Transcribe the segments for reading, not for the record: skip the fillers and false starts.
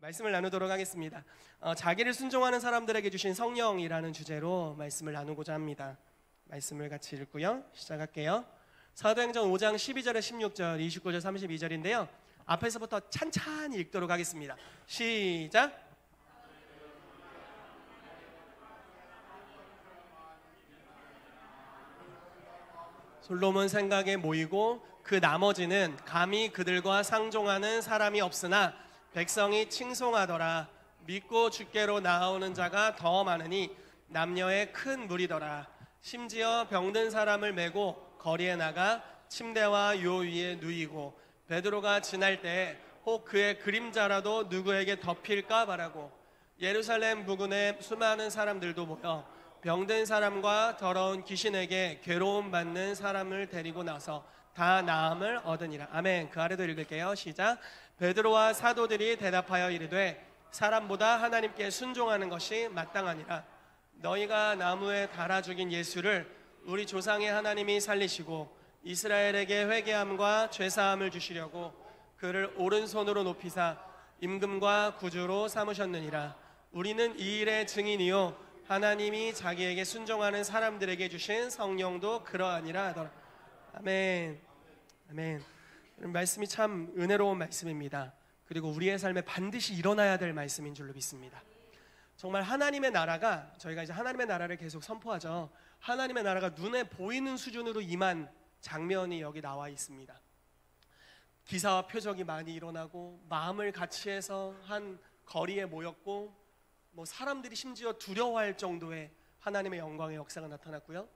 말씀을 나누도록 하겠습니다. 자기를 순종하는 사람들에게 주신 성령이라는 주제로 말씀을 나누고자 합니다. 말씀을 같이 읽고요. 시작할게요. 사도행전 5장 12절에 16절, 29절, 32절인데요. 앞에서부터 찬찬히 읽도록 하겠습니다. 시작! 솔로몬 생각에 모이고 그 나머지는 감히 그들과 상종하는 사람이 없으나 백성이 칭송하더라. 믿고 주께로 나아오는 자가 더 많으니 남녀의 큰 무리더라. 심지어 병든 사람을 메고 거리에 나가 침대와 요 위에 누이고 베드로가 지날 때에 혹 그의 그림자라도 누구에게 덮일까 바라고 예루살렘 부근에 수많은 사람들도 모여 병든 사람과 더러운 귀신에게 괴로움 받는 사람을 데리고 나서 다 나음을 얻으니라. 아멘. 그 아래도 읽을게요. 시작. 베드로와 사도들이 대답하여 이르되 사람보다 하나님께 순종하는 것이 마땅하니라. 너희가 나무에 달아 죽인 예수를 우리 조상의 하나님이 살리시고 이스라엘에게 회개함과 죄사함을 주시려고 그를 오른손으로 높이사 임금과 구주로 삼으셨느니라. 우리는 이 일의 증인이요 하나님이 자기에게 순종하는 사람들에게 주신 성령도 그러하니라 하더라. 아멘. 아멘. 말씀이 참 은혜로운 말씀입니다. 그리고 우리의 삶에 반드시 일어나야 될 말씀인 줄로 믿습니다. 정말 하나님의 나라가, 저희가 이제 하나님의 나라를 계속 선포하죠. 하나님의 나라가 눈에 보이는 수준으로 임한 장면이 여기 나와 있습니다. 기사와 표적이 많이 일어나고 마음을 같이 해서 한 거리에 모였고 사람들이 심지어 두려워할 정도의 하나님의 영광의 역사가 나타났고요.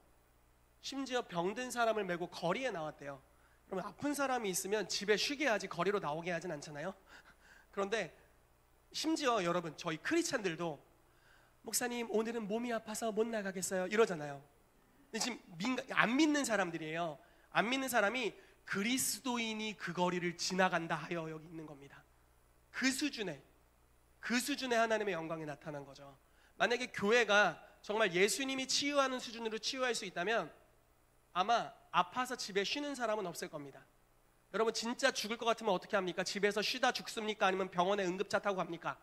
심지어 병든 사람을 메고 거리에 나왔대요. 그러면 아픈 사람이 있으면 집에 쉬게 하지 거리로 나오게 하진 않잖아요. 그런데 심지어 여러분, 저희 크리스찬들도 목사님 오늘은 몸이 아파서 못 나가겠어요 이러잖아요. 근데 지금 안 믿는 사람들이에요. 안 믿는 사람이 그리스도인이 그 거리를 지나간다 하여 여기 있는 겁니다. 그 수준의 하나님의 영광이 나타난 거죠. 만약에 교회가 정말 예수님이 치유하는 수준으로 치유할 수 있다면 아마 아파서 집에 쉬는 사람은 없을 겁니다. 여러분, 진짜 죽을 것 같으면 어떻게 합니까? 집에서 쉬다 죽습니까? 아니면 병원에 응급차 타고 갑니까?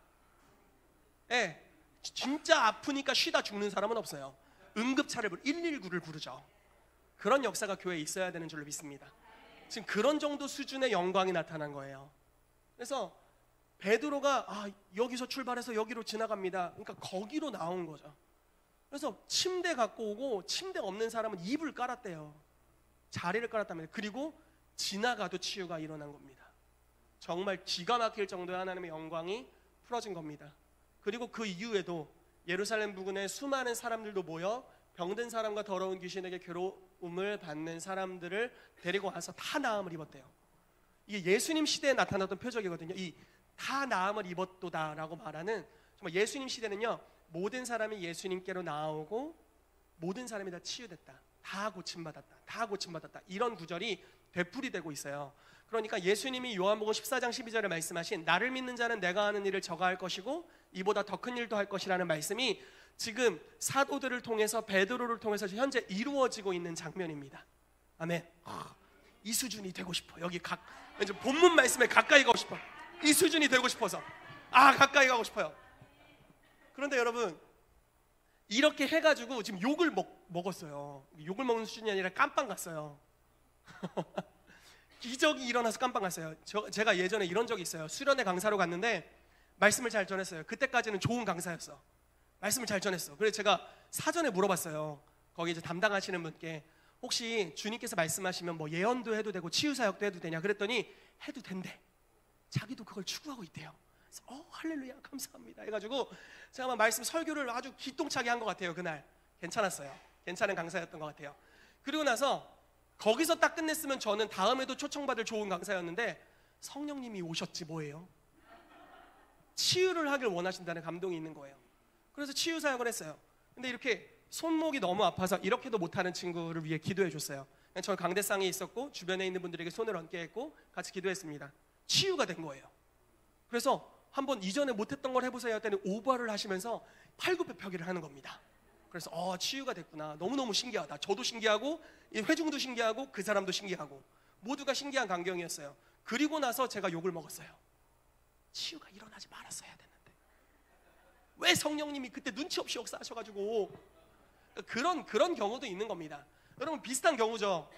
네, 진짜 아프니까 쉬다 죽는 사람은 없어요. 응급차를 119를 부르죠. 그런 역사가 교회에 있어야 되는 줄로 믿습니다. 지금 그런 정도 수준의 영광이 나타난 거예요. 그래서 베드로가 여기서 출발해서 여기로 지나갑니다. 그러니까 거기로 나온 거죠. 그래서 침대 갖고 오고 침대 없는 사람은 이불 깔았대요. 자리를 깔았답니다. 그리고 지나가도 치유가 일어난 겁니다. 정말 기가 막힐 정도의 하나님의 영광이 풀어진 겁니다. 그리고 그 이후에도 예루살렘 부근에 수많은 사람들도 모여 병든 사람과 더러운 귀신에게 괴로움을 받는 사람들을 데리고 와서 다 나음을 입었대요. 이게 예수님 시대에 나타났던 표적이거든요. 이 다 나음을 입었도다라고 말하는, 정말 예수님 시대는요, 모든 사람이 예수님께로 나오고 모든 사람이 다 치유됐다, 다 고침받았다, 다 고침받았다, 이런 구절이 되풀이되고 있어요. 그러니까 예수님이 요한복음 14장 12절에 말씀하신 나를 믿는 자는 내가 하는 일을 저가 할 것이고 이보다 더 큰 일도 할 것이라는 말씀이 지금 사도들을 통해서, 베드로를 통해서 현재 이루어지고 있는 장면입니다. 아멘. 이 수준이 되고 싶어. 여기 이제 본문 말씀에 가까이 가고 싶어. 이 수준이 되고 싶어서 가까이 가고 싶어요. 그런데 여러분, 이렇게 해가지고 지금 욕을 먹었어요. 욕을 먹는 수준이 아니라 깜빵 갔어요. 기적이 일어나서 깜빵 갔어요. 제가 예전에 이런 적이 있어요. 수련회 강사로 갔는데 말씀을 잘 전했어요. 그때까지는 좋은 강사였어. 말씀을 잘 전했어. 그래서 제가 사전에 물어봤어요. 거기 이제 담당하시는 분께 혹시 주님께서 말씀하시면 예언도 해도 되고 치유사역도 해도 되냐 그랬더니 해도 된대. 자기도 그걸 추구하고 있대요. 그래서 할렐루야 감사합니다 해가지고 제가 말씀 설교를 아주 기똥차게 한 것 같아요. 그날 괜찮았어요. 괜찮은 강사였던 것 같아요. 그리고 나서 거기서 딱 끝냈으면 저는 다음에도 초청받을 좋은 강사였는데 성령님이 오셨지 뭐예요. 치유를 하길 원하신다는 감동이 있는 거예요. 그래서 치유 사역을 했어요. 근데 이렇게 손목이 너무 아파서 이렇게도 못하는 친구를 위해 기도해 줬어요. 저 강대상에 있었고 주변에 있는 분들에게 손을 얹게 했고 같이 기도했습니다. 치유가 된 거예요. 그래서 한번 이전에 못했던 걸 해보세요 했더니 오버를 하시면서 팔굽혀펴기를 하는 겁니다. 그래서 치유가 됐구나. 너무너무 신기하다. 저도 신기하고 이 회중도 신기하고 그 사람도 신기하고 모두가 신기한 광경이었어요. 그리고 나서 제가 욕을 먹었어요. 치유가 일어나지 말았어야 되는데 왜 성령님이 그때 눈치 없이 역사하셔가지고 그런 경우도 있는 겁니다. 여러분 비슷한 경우죠.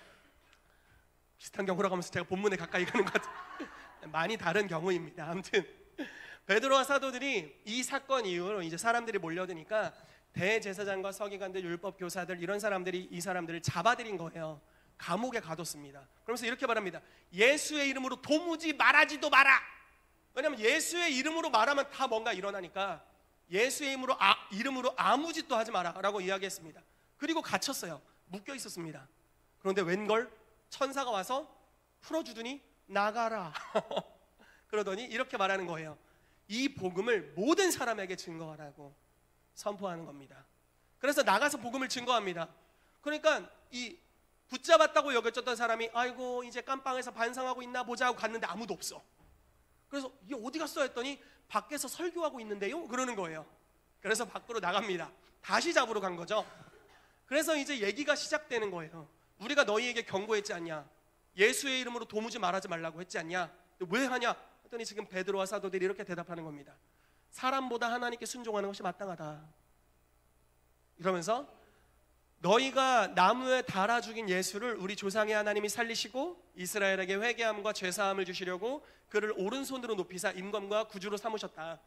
비슷한 경우라고 하면서 제가 본문에 가까이 가는 것 같아요. 많이 다른 경우입니다. 아무튼 베드로와 사도들이 이 사건 이후로 이제 사람들이 몰려드니까 대제사장과 서기관들, 율법 교사들 이런 사람들이 이 사람들을 잡아들인 거예요. 감옥에 가뒀습니다. 그러면서 이렇게 말합니다. 예수의 이름으로 도무지 말하지도 마라. 왜냐하면 예수의 이름으로 말하면 다 뭔가 일어나니까 예수의 이름으로 아무 짓도 하지 마라 라고 이야기했습니다. 그리고 갇혔어요. 묶여 있었습니다. 그런데 웬걸 천사가 와서 풀어주더니 나가라 그러더니 이렇게 말하는 거예요. 이 복음을 모든 사람에게 증거하라고 선포하는 겁니다. 그래서 나가서 복음을 증거합니다. 그러니까 이 붙잡았다고 여겨졌던 사람이 아이고 이제 깜빵에서 반성하고 있나 보자 하고 갔는데 아무도 없어. 그래서 이게 어디 갔어 했더니 밖에서 설교하고 있는데요 그러는 거예요. 그래서 밖으로 나갑니다. 다시 잡으러 간 거죠. 그래서 이제 얘기가 시작되는 거예요. 우리가 너희에게 경고했지 않냐? 예수의 이름으로 도무지 말하지 말라고 했지 않냐? 왜 하냐? 했더니 지금 베드로와 사도들이 이렇게 대답하는 겁니다. 사람보다 하나님께 순종하는 것이 마땅하다. 이러면서 너희가 나무에 달아 죽인 예수를 우리 조상의 하나님이 살리시고 이스라엘에게 회개함과 죄사함을 주시려고 그를 오른손으로 높이사 임금과 구주로 삼으셨다.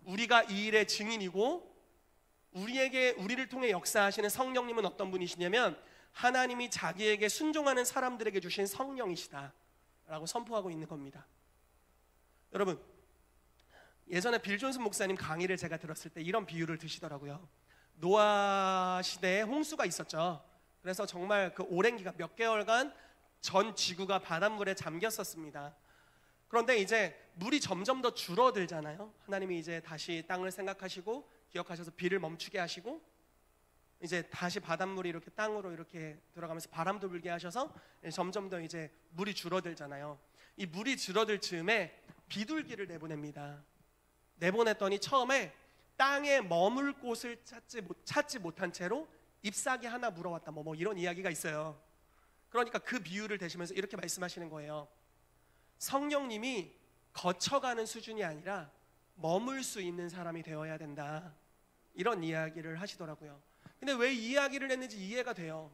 우리가 이 일의 증인이고 우리를 통해 역사하시는 성령님은 어떤 분이시냐면 하나님이 자기에게 순종하는 사람들에게 주신 성령이시다 라고 선포하고 있는 겁니다. 여러분 예전에 빌 존슨 목사님 강의를 제가 들었을 때 이런 비유를 드시더라고요. 노아 시대에 홍수가 있었죠. 그래서 정말 그 오랜 기간 몇 개월간 전 지구가 바닷물에 잠겼었습니다. 그런데 이제 물이 점점 더 줄어들잖아요. 하나님이 이제 다시 땅을 생각하시고 기억하셔서 비를 멈추게 하시고 이제 다시 바닷물이 이렇게 땅으로 이렇게 들어가면서 바람도 불게 하셔서 점점 더 이제 물이 줄어들잖아요. 이 물이 줄어들 즈음에 비둘기를 내보냅니다. 내보냈더니 처음에 땅에 머물 곳을 찾지 못한 채로 잎사귀 하나 물어왔다 뭐 이런 이야기가 있어요. 그러니까 그 비유를 대시면서 이렇게 말씀하시는 거예요. 성령님이 거쳐가는 수준이 아니라 머물 수 있는 사람이 되어야 된다. 이런 이야기를 하시더라고요. 근데 왜 이 이야기를 했는지 이해가 돼요.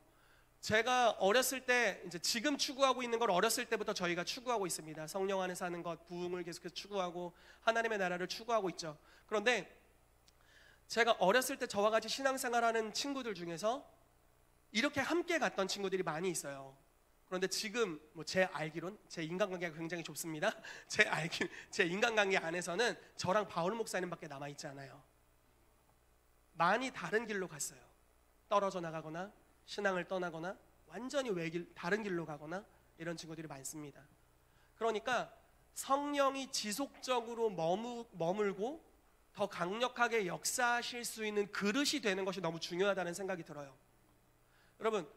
제가 어렸을 때 이제 지금 추구하고 있는 걸 어렸을 때부터 저희가 추구하고 있습니다. 성령 안에 사는 것, 부흥을 계속해서 추구하고 하나님의 나라를 추구하고 있죠. 그런데 제가 어렸을 때 저와 같이 신앙생활하는 친구들 중에서 이렇게 함께 갔던 친구들이 많이 있어요. 그런데 지금 제 알기론 제 인간관계가 굉장히 좁습니다. 제 인간관계 안에서는 저랑 바울 목사님밖에 남아있지 않아요. 많이 다른 길로 갔어요. 떨어져 나가거나 신앙을 떠나거나 완전히 다른 길로 가거나 이런 친구들이 많습니다. 그러니까 성령이 지속적으로 머물고 더 강력하게 역사하실 수 있는 그릇이 되는 것이 너무 중요하다는 생각이 들어요. 여러분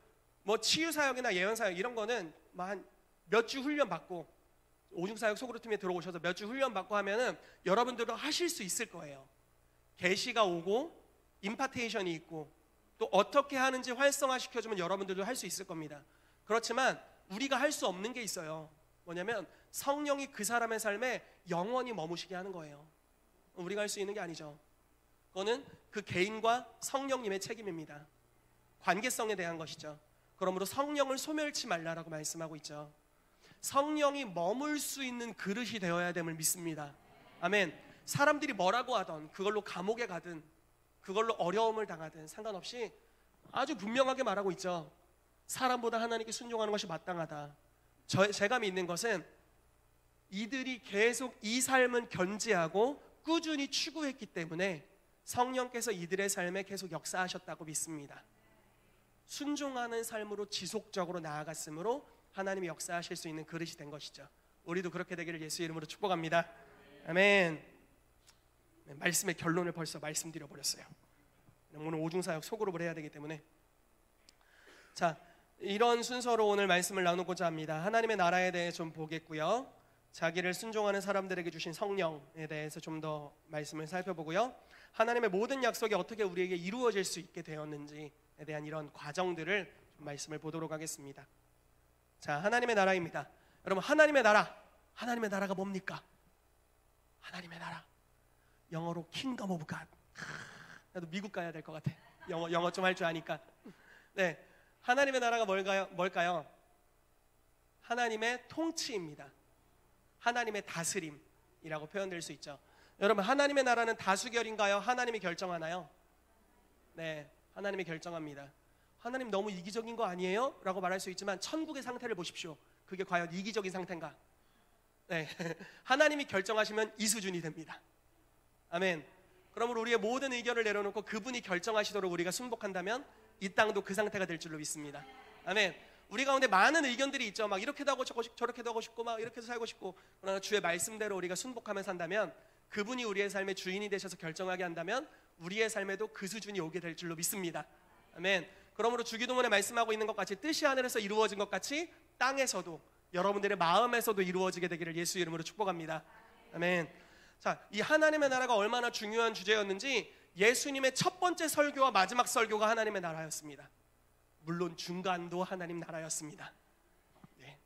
치유사역이나 예언사역 이런 거는 한 몇 주 훈련 받고 오중사역 소그룹팀에 들어오셔서 몇 주 훈련 받고 하면은 여러분들도 하실 수 있을 거예요. 계시가 오고 임파테이션이 있고 또 어떻게 하는지 활성화시켜주면 여러분들도 할 수 있을 겁니다. 그렇지만 우리가 할 수 없는 게 있어요. 뭐냐면 성령이 그 사람의 삶에 영원히 머무시게 하는 거예요. 우리가 할 수 있는 게 아니죠. 그거는 그 개인과 성령님의 책임입니다. 관계성에 대한 것이죠. 그러므로 성령을 소멸치 말라라고 말씀하고 있죠. 성령이 머물 수 있는 그릇이 되어야 됨을 믿습니다. 아멘. 사람들이 뭐라고 하던 그걸로 감옥에 가든 그걸로 어려움을 당하든 상관없이 아주 분명하게 말하고 있죠. 사람보다 하나님께 순종하는 것이 마땅하다. 제가 믿는 것은 이들이 계속 이 삶은 견지하고 꾸준히 추구했기 때문에 성령께서 이들의 삶에 계속 역사하셨다고 믿습니다. 순종하는 삶으로 지속적으로 나아갔으므로 하나님이 역사하실 수 있는 그릇이 된 것이죠. 우리도 그렇게 되기를 예수 이름으로 축복합니다. 아멘. 말씀의 결론을 벌써 말씀드려버렸어요. 오늘 오중사역 소그룹을 해야 되기 때문에 자, 이런 순서로 오늘 말씀을 나누고자 합니다. 하나님의 나라에 대해 좀 보겠고요. 자기를 순종하는 사람들에게 주신 성령에 대해서 좀 더 말씀을 살펴보고요. 하나님의 모든 약속이 어떻게 우리에게 이루어질 수 있게 되었는지에 대한 이런 과정들을 좀 말씀을 보도록 하겠습니다. 자, 하나님의 나라입니다. 여러분, 하나님의 나라가 뭡니까? 하나님의 나라. 영어로 킹덤 오브 갓. 나도 미국 가야 될 것 같아. 영어 좀 할 줄 아니까. 네, 하나님의 나라가 뭘까요? 하나님의 통치입니다. 하나님의 다스림이라고 표현될 수 있죠. 여러분, 하나님의 나라는 다수결인가요? 하나님이 결정하나요? 네, 하나님이 결정합니다. 하나님 너무 이기적인 거 아니에요? 라고 말할 수 있지만 천국의 상태를 보십시오. 그게 과연 이기적인 상태인가? 네, 하나님이 결정하시면 이 수준이 됩니다. 아멘. 그러므로 우리의 모든 의견을 내려놓고 그분이 결정하시도록 우리가 순복한다면 이 땅도 그 상태가 될 줄로 믿습니다. 아멘. 우리 가운데 많은 의견들이 있죠. 막 이렇게도 하고 저렇게도 하고 싶고 막 이렇게도 살고 싶고, 그러나 주의 말씀대로 우리가 순복하며 산다면, 그분이 우리의 삶의 주인이 되셔서 결정하게 한다면 우리의 삶에도 그 수준이 오게 될 줄로 믿습니다. 아멘. 그러므로 주기도문에 말씀하고 있는 것 같이 뜻이 하늘에서 이루어진 것 같이 땅에서도, 여러분들의 마음에서도 이루어지게 되기를 예수 이름으로 축복합니다. 아멘. 자, 이 하나님의 나라가 얼마나 중요한 주제였는지 예수님의 첫 번째 설교와 마지막 설교가 하나님의 나라였습니다. 물론 중간도 하나님 나라였습니다. 네,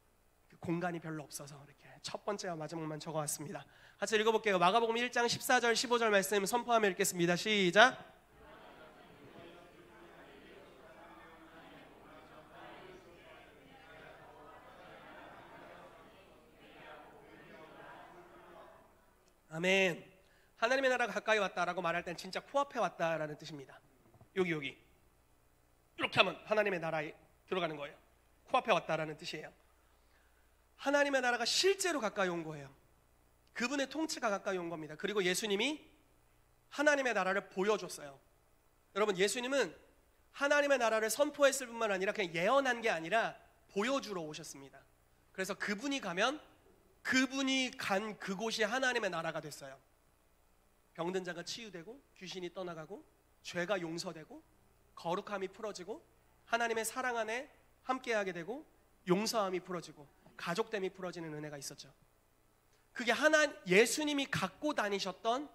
공간이 별로 없어서 이렇게 첫 번째와 마지막만 적어왔습니다. 같이 읽어볼게요. 마가복음 1장 14절 15절 말씀 선포하며 읽겠습니다. 시작. 아멘. 하나님의 나라가 가까이 왔다라고 말할 땐 진짜 코앞에 왔다라는 뜻입니다. 여기 이렇게 하면 하나님의 나라에 들어가는 거예요. 코앞에 왔다라는 뜻이에요. 하나님의 나라가 실제로 가까이 온 거예요. 그분의 통치가 가까이 온 겁니다. 그리고 예수님이 하나님의 나라를 보여줬어요. 여러분, 예수님은 하나님의 나라를 선포했을 뿐만 아니라 그냥 예언한 게 아니라 보여주러 오셨습니다. 그래서 그분이 가면 그분이 간 그곳이 하나님의 나라가 됐어요. 병든 자가 치유되고, 귀신이 떠나가고, 죄가 용서되고, 거룩함이 풀어지고, 하나님의 사랑 안에 함께하게 되고, 용서함이 풀어지고, 가족됨이 풀어지는 은혜가 있었죠. 그게 예수님이 갖고 다니셨던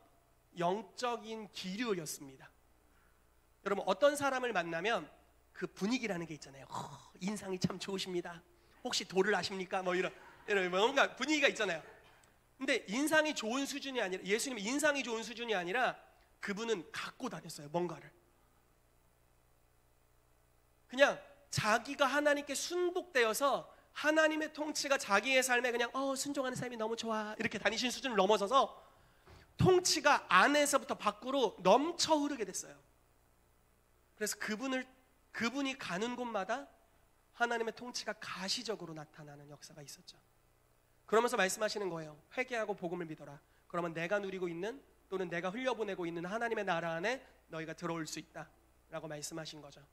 영적인 기류였습니다. 여러분, 어떤 사람을 만나면 그 분위기라는 게 있잖아요. 인상이 참 좋으십니다. 혹시 도를 아십니까? 뭐 이런 뭔가 분위기가 있잖아요. 근데 인상이 좋은 수준이 아니라, 예수님이 인상이 좋은 수준이 아니라 그분은 갖고 다녔어요. 뭔가를. 그냥 자기가 하나님께 순복되어서 하나님의 통치가 자기의 삶에 그냥 순종하는 삶이 너무 좋아 이렇게 다니신 수준을 넘어서서 통치가 안에서부터 밖으로 넘쳐 흐르게 됐어요. 그래서 그분이 가는 곳마다 하나님의 통치가 가시적으로 나타나는 역사가 있었죠. 그러면서 말씀하시는 거예요. 회개하고 복음을 믿어라. 그러면 내가 누리고 있는, 또는 내가 흘려보내고 있는 하나님의 나라 안에 너희가 들어올 수 있다 라고 말씀하신 거죠.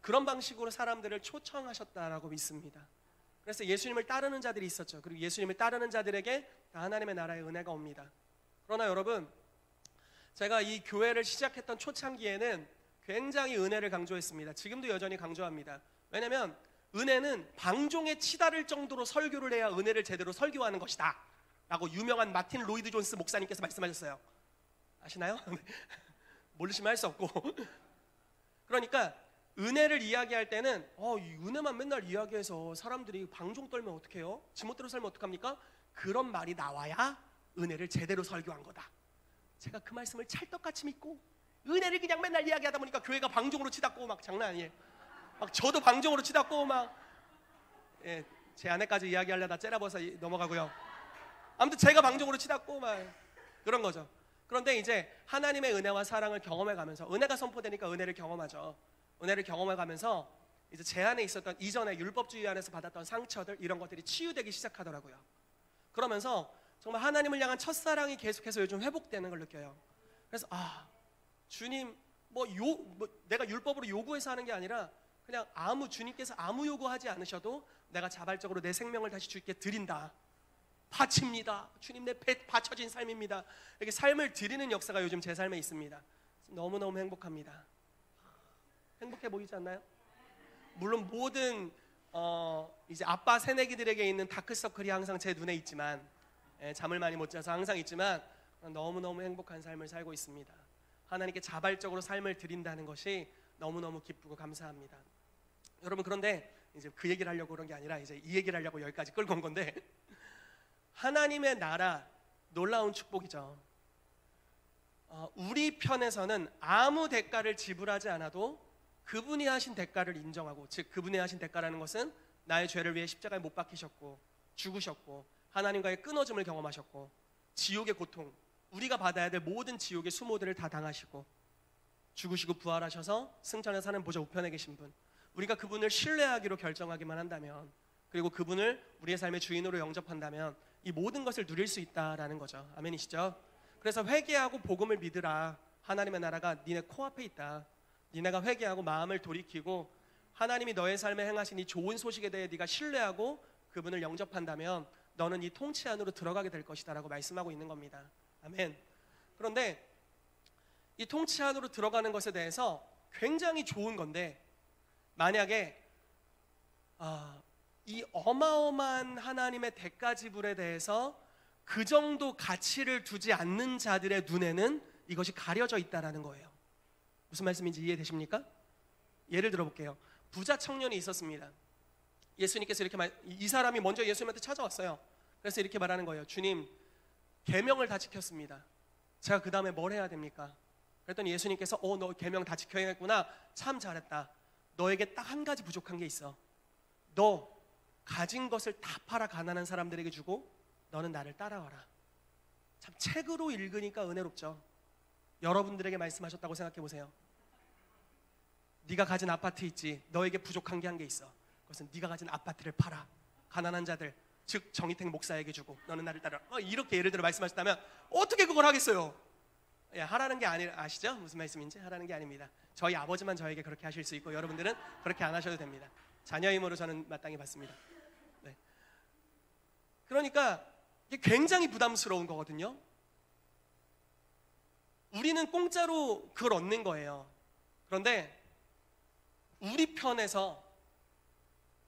그런 방식으로 사람들을 초청하셨다라고 믿습니다. 그래서 예수님을 따르는 자들이 있었죠. 그리고 예수님을 따르는 자들에게 하나님의 나라의 은혜가 옵니다. 그러나 여러분, 제가 이 교회를 시작했던 초창기에는 굉장히 은혜를 강조했습니다. 지금도 여전히 강조합니다. 왜냐하면 은혜는 방종에 치달을 정도로 설교를 해야 은혜를 제대로 설교하는 것이다 라고 유명한 마틴 로이드 존스 목사님께서 말씀하셨어요. 아시나요? 모르시면 할 수 없고. 그러니까 은혜를 이야기할 때는 이 은혜만 맨날 이야기해서 사람들이 방종 떨면 어떡해요? 지멋대로 살면 어떡합니까? 그런 말이 나와야 은혜를 제대로 설교한 거다. 제가 그 말씀을 찰떡같이 믿고 은혜를 그냥 맨날 이야기하다 보니까 교회가 방종으로 치닫고 막 장난 아니에요. 막 저도 방종으로 치닫고 막, 제 아내까지 이야기하려다 째려봐서 넘어가고요. 아무튼 제가 방종으로 치닫고 막 그런 거죠. 그런데 이제 하나님의 은혜와 사랑을 경험해가면서, 은혜가 선포되니까 은혜를 경험하죠. 은혜를 경험해가면서 이제 제 안에 있었던 이전에 율법주의 안에서 받았던 상처들, 이런 것들이 치유되기 시작하더라고요. 그러면서 정말 하나님을 향한 첫사랑이 계속해서 요즘 회복되는 걸 느껴요. 그래서 주님 내가 율법으로 요구해서 하는 게 아니라 그냥 주님께서 아무 요구하지 않으셔도 내가 자발적으로 내 생명을 다시 주님께 드린다, 바칩니다, 주님 내 배 바쳐진 삶입니다, 이렇게 삶을 드리는 역사가 요즘 제 삶에 있습니다. 너무너무 행복합니다. 행복해 보이지 않나요? 물론 모든 이제 아빠 새내기들에게 있는 다크서클이 항상 제 눈에 있지만, 잠을 많이 못 자서 항상 있지만 너무너무 행복한 삶을 살고 있습니다. 하나님께 자발적으로 삶을 드린다는 것이 너무너무 기쁘고 감사합니다. 여러분, 그런데 이제 그 얘기를 하려고 그런 게 아니라 이제 이 얘기를 하려고 여기까지 끌고 온 건데, 하나님의 나라, 놀라운 축복이죠. 우리 편에서는 아무 대가를 지불하지 않아도 그분이 하신 대가를 인정하고, 즉 그분이 하신 대가라는 것은 나의 죄를 위해 십자가에 못 박히셨고 죽으셨고 하나님과의 끊어짐을 경험하셨고 지옥의 고통, 우리가 받아야 될 모든 지옥의 수모들을 다 당하시고 죽으시고 부활하셔서 승천해서 사는 보좌 우편에 계신 분, 우리가 그분을 신뢰하기로 결정하기만 한다면, 그리고 그분을 우리의 삶의 주인으로 영접한다면 이 모든 것을 누릴 수 있다라는 거죠. 아멘이시죠? 그래서 회개하고 복음을 믿으라. 하나님의 나라가 니네 코앞에 있다. 니네가 회개하고 마음을 돌이키고 하나님이 너의 삶에 행하신 이 좋은 소식에 대해 네가 신뢰하고 그분을 영접한다면 너는 이 통치 안으로 들어가게 될 것이다 라고 말씀하고 있는 겁니다. 아멘. 그런데 이 통치 안으로 들어가는 것에 대해서 굉장히 좋은 건데, 만약에 이 어마어마한 하나님의 대가 지불에 대해서 그 정도 가치를 두지 않는 자들의 눈에는 이것이 가려져 있다라는 거예요. 무슨 말씀인지 이해되십니까? 예를 들어볼게요. 부자 청년이 있었습니다. 예수님께서 이렇게 이 사람이 먼저 예수님한테 찾아왔어요. 그래서 이렇게 말하는 거예요. 주님, 계명을 다 지켰습니다. 제가 그 다음에 뭘 해야 됩니까? 그랬더니 예수님께서 너 계명 다 지켜야겠구나. 참 잘했다. 너에게 딱 한 가지 부족한 게 있어. 너 가진 것을 다 팔아 가난한 사람들에게 주고 너는 나를 따라와라. 참 책으로 읽으니까 은혜롭죠. 여러분들에게 말씀하셨다고 생각해 보세요. 네가 가진 아파트 있지. 너에게 부족한 게 한 게 있어. 그것은 네가 가진 아파트를 팔아 가난한 자들, 즉 정희택 목사에게 주고 너는 나를 따라. 이렇게 예를 들어 말씀하셨다면 어떻게 그걸 하겠어요? 하라는 게 아시죠? 무슨 말씀인지? 하라는 게 아닙니다. 저희 아버지만 저에게 그렇게 하실 수 있고 여러분들은 그렇게 안 하셔도 됩니다. 자녀의 힘으로 저는 마땅히 받습니다. 네. 그러니까 이게 굉장히 부담스러운 거거든요. 우리는 공짜로 그걸 얻는 거예요. 그런데 우리 편에서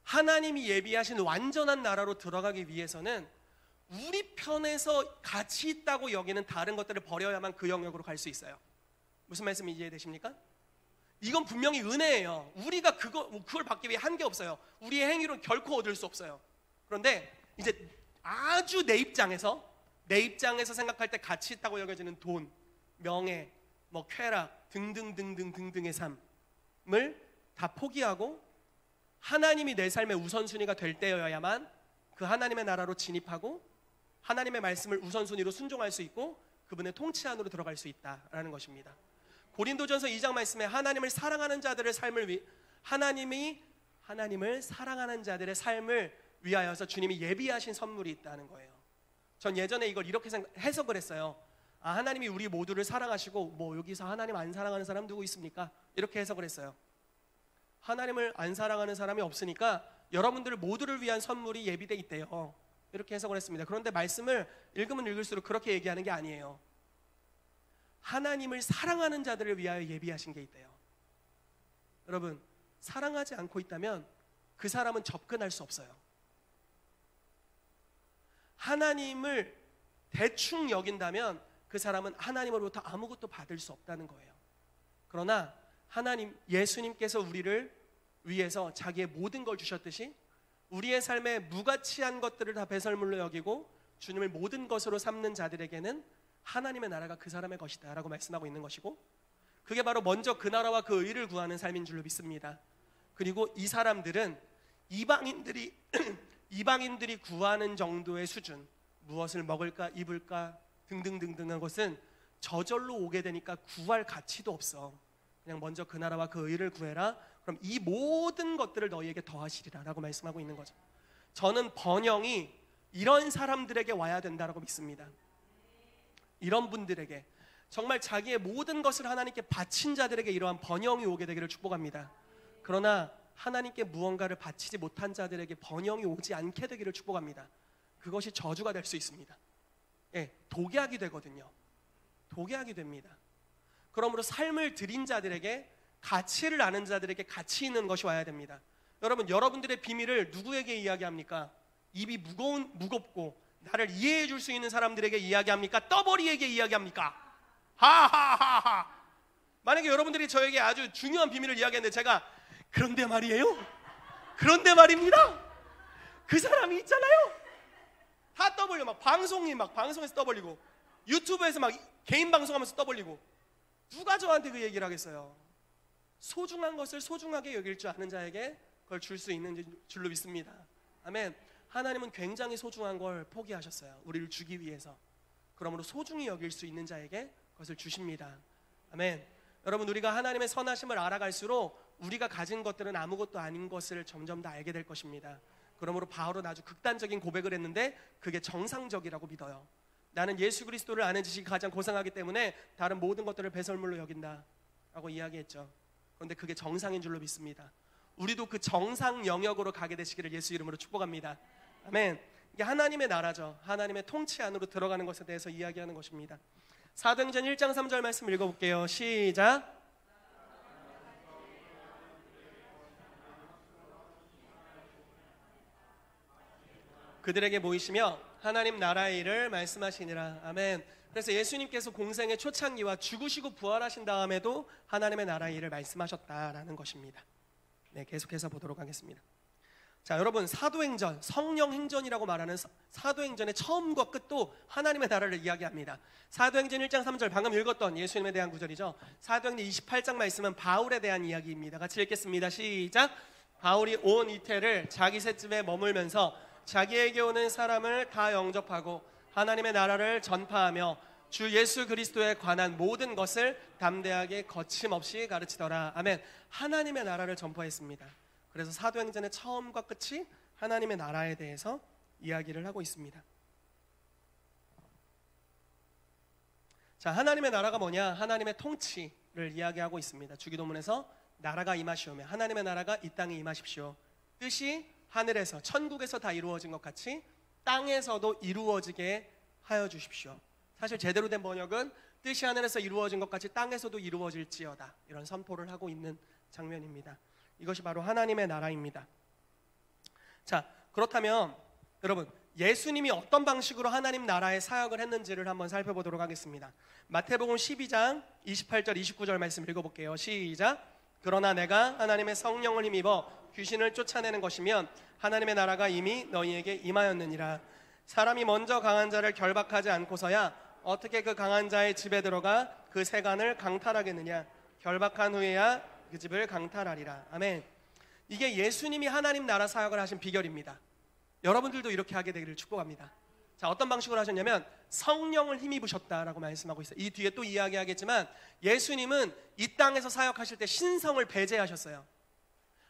하나님이 예비하신 완전한 나라로 들어가기 위해서는 우리 편에서 가치 있다고 여기는 다른 것들을 버려야만 그 영역으로 갈 수 있어요. 무슨 말씀인지 이해되십니까? 이건 분명히 은혜예요. 우리가 그걸 받기 위해 한 게 없어요. 우리의 행위로는 결코 얻을 수 없어요. 그런데 이제 아주 내 입장에서 생각할 때 가치 있다고 여겨지는 돈, 명예, 쾌락 등등등등등등의 삶을 다 포기하고 하나님이 내 삶의 우선순위가 될 때여야만 그 하나님의 나라로 진입하고 하나님의 말씀을 우선순위로 순종할 수 있고 그분의 통치 안으로 들어갈 수 있다라는 것입니다. 고린도전서 2장 말씀에 하나님을 사랑하는 자들의 삶을 하나님을 사랑하는 자들의 삶을 위하여서 주님이 예비하신 선물이 있다는 거예요. 전 예전에 이걸 이렇게 해석을 했어요. 하나님이 우리 모두를 사랑하시고 여기서 하나님 안 사랑하는 사람 누구 있습니까? 이렇게 해석을 했어요. 하나님을 안 사랑하는 사람이 없으니까 여러분들 모두를 위한 선물이 예비돼 있대요. 이렇게 해석을 했습니다. 그런데 말씀을 읽으면 읽을수록 그렇게 얘기하는 게 아니에요. 하나님을 사랑하는 자들을 위하여 예비하신 게 있대요. 여러분, 사랑하지 않고 있다면 그 사람은 접근할 수 없어요. 하나님을 대충 여긴다면 그 사람은 하나님으로부터 아무것도 받을 수 없다는 거예요. 그러나 예수님께서 우리를 위해서 자기의 모든 걸 주셨듯이 우리의 삶에 무가치한 것들을 다 배설물로 여기고 주님을 모든 것으로 삼는 자들에게는 하나님의 나라가 그 사람의 것이다 라고 말씀하고 있는 것이고, 그게 바로 먼저 그 나라와 그 의를 구하는 삶인 줄로 믿습니다. 그리고 이 사람들은 이방인들이 구하는 정도의 수준, 무엇을 먹을까 입을까 등등등등한 것은 저절로 오게 되니까 구할 가치도 없어. 그냥 먼저 그 나라와 그 의를 구해라. 그럼 이 모든 것들을 너희에게 더하시리라 라고 말씀하고 있는 거죠. 저는 번영이 이런 사람들에게 와야 된다라고 믿습니다. 이런 분들에게, 정말 자기의 모든 것을 하나님께 바친 자들에게 이러한 번영이 오게 되기를 축복합니다. 그러나 하나님께 무언가를 바치지 못한 자들에게 번영이 오지 않게 되기를 축복합니다. 그것이 저주가 될 수 있습니다. 독약이 되거든요. 독약이 됩니다. 그러므로 삶을 드린 자들에게, 가치를 아는 자들에게 가치 있는 것이 와야 됩니다. 여러분들의 비밀을 누구에게 이야기합니까? 입이 무겁고 나를 이해해 줄 수 있는 사람들에게 이야기합니까? 떠버리에게 이야기합니까? 하하하하. 만약에 여러분들이 저에게 아주 중요한 비밀을 이야기했는데 제가 그런데 말이에요? 그런데 말입니다. 그 사람이 있잖아요. 다 떠벌려. 막 방송에서 떠벌리고, 유튜브에서 막 개인 방송하면서 떠벌리고. 누가 저한테 그 얘기를 하겠어요? 소중한 것을 소중하게 여길 줄 아는 자에게 그걸 줄 수 있는 줄로 믿습니다. 아멘. 하나님은 굉장히 소중한 걸 포기하셨어요. 우리를 주기 위해서. 그러므로 소중히 여길 수 있는 자에게 그것을 주십니다. 아멘. 여러분, 우리가 하나님의 선하심을 알아갈수록 우리가 가진 것들은 아무것도 아닌 것을 점점 더 알게 될 것입니다. 그러므로 바울은 아주 극단적인 고백을 했는데 그게 정상적이라고 믿어요. 나는 예수 그리스도를 아는 지식이 가장 고상하기 때문에 다른 모든 것들을 배설물로 여긴다 라고 이야기했죠. 그런데 그게 정상인 줄로 믿습니다. 우리도 그 정상 영역으로 가게 되시기를 예수 이름으로 축복합니다. 아멘. 이게 하나님의 나라죠. 하나님의 통치 안으로 들어가는 것에 대해서 이야기하는 것입니다. 사도행전 1장 3절 말씀 읽어볼게요. 시작. 그들에게 모이시며 하나님 나라의 일을 말씀하시니라. 아멘. 그래서 예수님께서 공생의 초창기와 죽으시고 부활하신 다음에도 하나님의 나라의 일을 말씀하셨다라는 것입니다. 네, 계속해서 보도록 하겠습니다. 자, 여러분, 사도행전, 성령 행전이라고 말하는 사도행전의 처음과 끝도 하나님의 나라를 이야기합니다. 사도행전 1장 3절, 방금 읽었던 예수님에 대한 구절이죠. 사도행전 28장 말씀은 바울에 대한 이야기입니다. 같이 읽겠습니다. 시작. 바울이 온 이태를 자기 셋집에 머물면서 자기에게 오는 사람을 다 영접하고 하나님의 나라를 전파하며 주 예수 그리스도에 관한 모든 것을 담대하게 거침없이 가르치더라. 아멘. 하나님의 나라를 전파했습니다. 그래서 사도행전의 처음과 끝이 하나님의 나라에 대해서 이야기를 하고 있습니다. 자, 하나님의 나라가 뭐냐? 하나님의 통치를 이야기하고 있습니다. 주기도문에서 나라가 임하시오며, 하나님의 나라가 이 땅에 임하십시오. 뜻이 하늘에서, 천국에서 다 이루어진 것 같이 땅에서도 이루어지게 하여 주십시오. 사실 제대로 된 번역은 뜻이 하늘에서 이루어진 것 같이 땅에서도 이루어질지어다, 이런 선포를 하고 있는 장면입니다. 이것이 바로 하나님의 나라입니다. 자, 그렇다면 여러분, 예수님이 어떤 방식으로 하나님 나라의 사역을 했는지를 한번 살펴보도록 하겠습니다. 마태복음 12장 28절 29절 말씀 읽어볼게요. 시작. 그러나 내가 하나님의 성령을 힘입어 귀신을 쫓아내는 것이면 하나님의 나라가 이미 너희에게 임하였느니라. 사람이 먼저 강한 자를 결박하지 않고서야 어떻게 그 강한 자의 집에 들어가 그 세간을 강탈하겠느냐. 결박한 후에야 그 집을 강탈하리라. 아멘. 이게 예수님이 하나님 나라 사역을 하신 비결입니다. 여러분들도 이렇게 하게 되기를 축복합니다. 자, 어떤 방식으로 하셨냐면 성령을 힘입으셨다라고 말씀하고 있어요. 이 뒤에 또 이야기하겠지만 예수님은 이 땅에서 사역하실 때 신성을 배제하셨어요.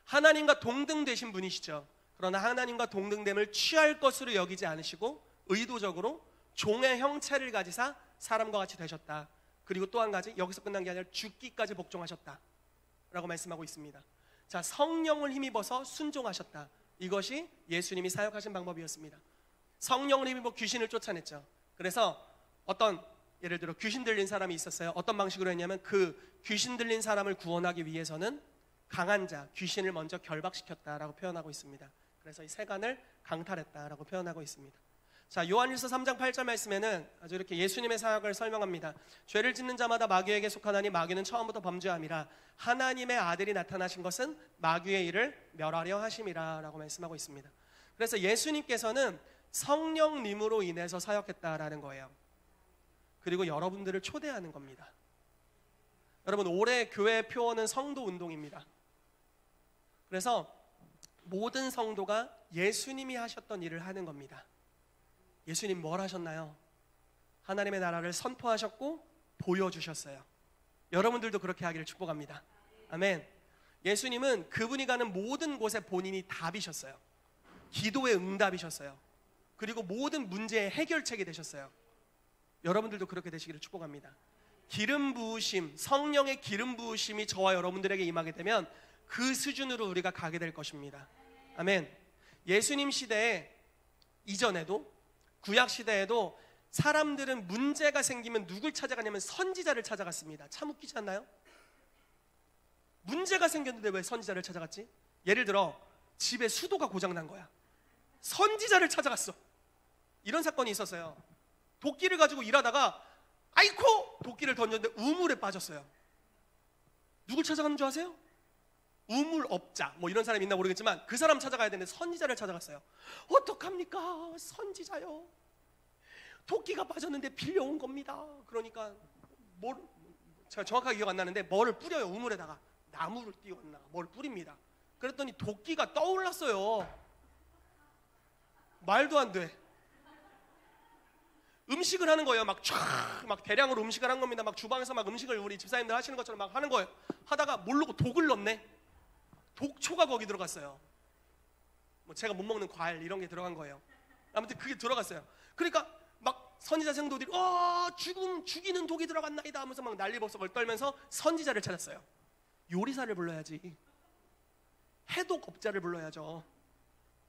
하나님과 동등되신 분이시죠. 그러나 하나님과 동등됨을 취할 것으로 여기지 않으시고 의도적으로 종의 형체를 가지사 사람과 같이 되셨다. 그리고 또 한 가지, 여기서 끝난 게 아니라 죽기까지 복종하셨다 라고 말씀하고 있습니다. 자, 성령을 힘입어서 순종하셨다. 이것이 예수님이 사역하신 방법이었습니다. 성령을 힘입어 귀신을 쫓아냈죠. 그래서 어떤, 예를 들어 귀신 들린 사람이 있었어요. 어떤 방식으로 했냐면 그 귀신 들린 사람을 구원하기 위해서는 강한 자, 귀신을 먼저 결박시켰다라고 표현하고 있습니다. 그래서 이 세간을 강탈했다라고 표현하고 있습니다. 자, 요한일서 3장 8절 말씀에는 아주 이렇게 예수님의 사역을 설명합니다. 죄를 짓는 자마다 마귀에게 속하나니 마귀는 처음부터 범죄함이라. 하나님의 아들이 나타나신 것은 마귀의 일을 멸하려 하심이라 라고 말씀하고 있습니다. 그래서 예수님께서는 성령님으로 인해서 사역했다라는 거예요. 그리고 여러분들을 초대하는 겁니다. 여러분, 올해 교회 표어는 성도 운동입니다. 그래서 모든 성도가 예수님이 하셨던 일을 하는 겁니다. 예수님 뭘 하셨나요? 하나님의 나라를 선포하셨고 보여주셨어요. 여러분들도 그렇게 하기를 축복합니다. 아멘. 예수님은 그분이 가는 모든 곳에 본인이 답이셨어요. 기도의 응답이셨어요. 그리고 모든 문제의 해결책이 되셨어요. 여러분들도 그렇게 되시기를 축복합니다. 기름 부으심, 성령의 기름 부으심이 저와 여러분들에게 임하게 되면 그 수준으로 우리가 가게 될 것입니다. 아멘. 예수님 시대에 이전에도, 구약 시대에도 사람들은 문제가 생기면 누굴 찾아가냐면 선지자를 찾아갔습니다. 참 웃기지 않나요? 문제가 생겼는데 왜 선지자를 찾아갔지? 예를 들어 집에 수도가 고장난 거야. 선지자를 찾아갔어. 이런 사건이 있었어요. 도끼를 가지고 일하다가 아이코! 도끼를 던졌는데 우물에 빠졌어요. 누굴 찾아가는 줄 아세요? 우물업자, 뭐 이런 사람이 있나 모르겠지만 그 사람 찾아가야 되는데 선지자를 찾아갔어요. 어떡합니까? 선지자요. 토끼가 빠졌는데 빌려온 겁니다. 그러니까 제가 정확하게 기억 안 나는데 뭐를 뿌려요. 우물에다가 나무를 띄웠나 뭘 뿌립니다. 그랬더니 도끼가 떠올랐어요. 말도 안 돼. 음식을 하는 거예요. 막 대량으로 음식을 한 겁니다. 막 주방에서 막 음식을 우리 집사님들 하시는 것처럼 막 하는 거예요. 하다가 모르고 독을 넣네. 독초가 거기 들어갔어요. 뭐 제가 못 먹는 과일 이런 게 들어간 거예요. 아무튼 그게 들어갔어요. 그러니까 막 선지자 성도들이 죽이는 독이 들어갔나이다 하면서 막 난리법석을 떨면서 선지자를 찾았어요. 요리사를 불러야지. 해독업자를 불러야죠.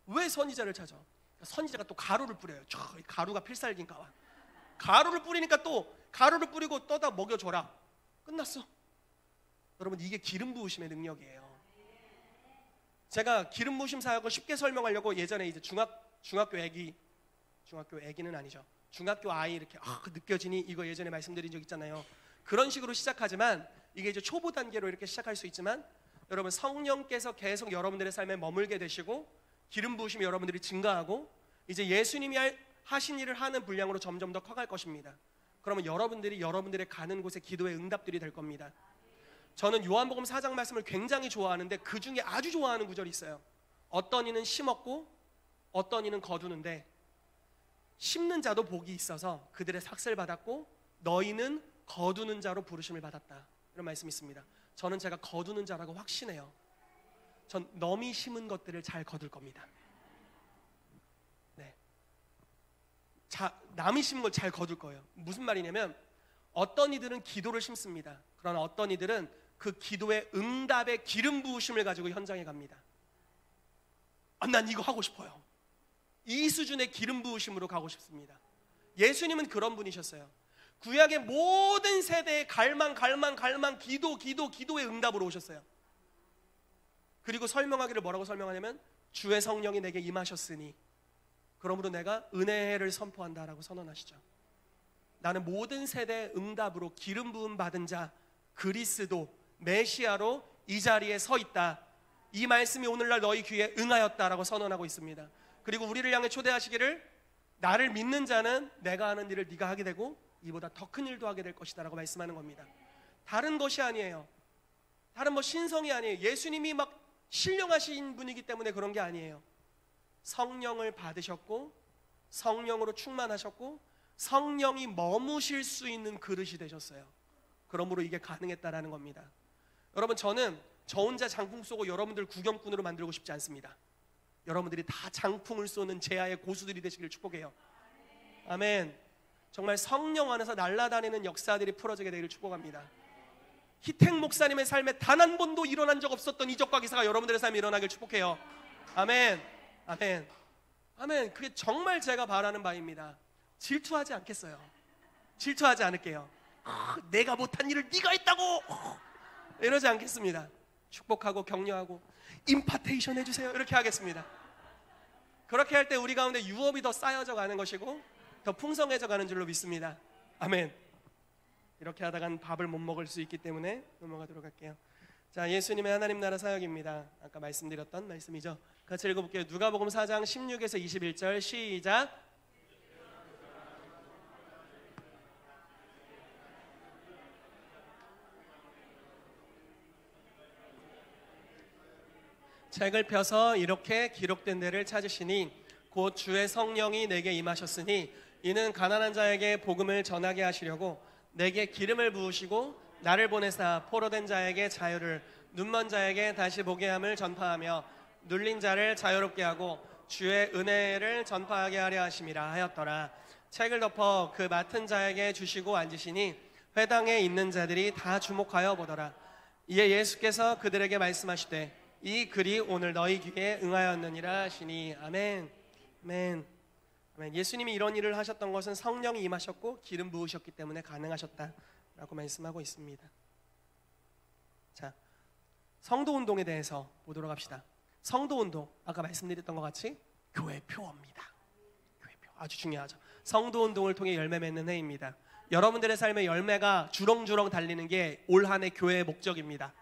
왜 선지자를 찾아? 선지자가 또 가루를 뿌려요. 가루가 필살기인가 봐. 가루를 뿌리니까 또 가루를 뿌리고 떠다 먹여줘라. 끝났어. 여러분, 이게 기름 부으심의 능력이에요. 제가 기름 부으심 사역을 쉽게 설명하려고 예전에 이제 중학교 애기는 아니죠. 중학교 아이 이렇게 느껴지니 이거 예전에 말씀드린 적 있잖아요. 그런 식으로 시작하지만 이게 이제 초보 단계로 이렇게 시작할 수 있지만 여러분, 성령께서 계속 여러분들의 삶에 머물게 되시고 기름 부으심이 여러분들이 증가하고 이제 예수님이 하신 일을 하는 분량으로 점점 더 커갈 것입니다. 그러면 여러분들의 가는 곳에 기도의 응답들이 될 겁니다. 저는 요한복음 4장 말씀을 굉장히 좋아하는데 그 중에 아주 좋아하는 구절이 있어요. 어떤 이는 심었고 어떤 이는 거두는데 심는 자도 복이 있어서 그들의 삭슬 받았고 너희는 거두는 자로 부르심을 받았다. 이런 말씀이 있습니다. 저는 제가 거두는 자라고 확신해요. 전 남이 심은 것들을 잘 거둘 겁니다. 네. 남이 심은 걸 잘 거둘 거예요. 무슨 말이냐면 어떤 이들은 기도를 심습니다. 그러나 어떤 이들은 그 기도의 응답의 기름 부으심을 가지고 현장에 갑니다. 난 이거 하고 싶어요. 이 수준의 기름 부으심으로 가고 싶습니다. 예수님은 그런 분이셨어요. 구약의 모든 세대의 갈망 기도의 응답으로 오셨어요. 그리고 설명하기를 뭐라고 설명하냐면 주의 성령이 내게 임하셨으니 그러므로 내가 은혜를 선포한다라고 선언하시죠. 나는 모든 세대의 응답으로 기름 부음 받은 자 그리스도 메시아로 이 자리에 서 있다. 이 말씀이 오늘날 너희 귀에 응하였다라고 선언하고 있습니다. 그리고 우리를 향해 초대하시기를 나를 믿는 자는 내가 하는 일을 네가 하게 되고 이보다 더 큰 일도 하게 될 것이다 라고 말씀하는 겁니다. 다른 것이 아니에요. 다른 뭐 신성이 아니에요. 예수님이 막 신령하신 분이기 때문에 그런 게 아니에요. 성령을 받으셨고 성령으로 충만하셨고 성령이 머무실 수 있는 그릇이 되셨어요. 그러므로 이게 가능했다라는 겁니다. 여러분, 저는 저 혼자 장풍 쏘고 여러분들 구경꾼으로 만들고 싶지 않습니다. 여러분들이 다 장풍을 쏘는 제아의 고수들이 되시길 축복해요. 아멘. 정말 성령 안에서 날아다니는 역사들이 풀어지게 되기를 축복합니다. 희택 목사님의 삶에 단 한 번도 일어난 적 없었던 이적과 기사가 여러분들의 삶에 일어나길 축복해요. 아멘. 아멘. 아멘. 그게 정말 제가 바라는 바입니다. 질투하지 않겠어요. 질투하지 않을게요. 내가 못한 일을 네가 했다고 이러지 않겠습니다. 축복하고 격려하고 임파테이션 해주세요 이렇게 하겠습니다. 그렇게 할 때 우리 가운데 유업이 더 쌓여져 가는 것이고 더 풍성해져 가는 줄로 믿습니다. 아멘. 이렇게 하다간 밥을 못 먹을 수 있기 때문에 넘어가도록 할게요. 자, 예수님의 하나님 나라 사역입니다. 아까 말씀드렸던 말씀이죠. 같이 읽어볼게요. 누가복음 4장 16에서 21절 시작. 책을 펴서 이렇게 기록된 데를 찾으시니 곧 주의 성령이 내게 임하셨으니 이는 가난한 자에게 복음을 전하게 하시려고 내게 기름을 부으시고 나를 보내사 포로된 자에게 자유를 눈먼 자에게 다시 보게 함을 전파하며 눌린 자를 자유롭게 하고 주의 은혜를 전파하게 하려 하심이라 하였더라. 책을 덮어 그 맡은 자에게 주시고 앉으시니 회당에 있는 자들이 다 주목하여 보더라. 이에 예수께서 그들에게 말씀하시되 이 글이 오늘 너희 귀에 응하였느니라 하시니 아멘. 아멘. 아멘. 예수님이 이런 일을 하셨던 것은 성령이 임하셨고 기름 부으셨기 때문에 가능하셨다라고 말씀하고 있습니다. 자, 성도운동에 대해서 보도록 합시다. 성도운동, 아까 말씀드렸던 것 같이 교회 표어입니다. 교회 표 아주 중요하죠. 성도운동을 통해 열매 맺는 해입니다. 여러분들의 삶의 열매가 주렁주렁 달리는 게 올 한 해 교회의 목적입니다.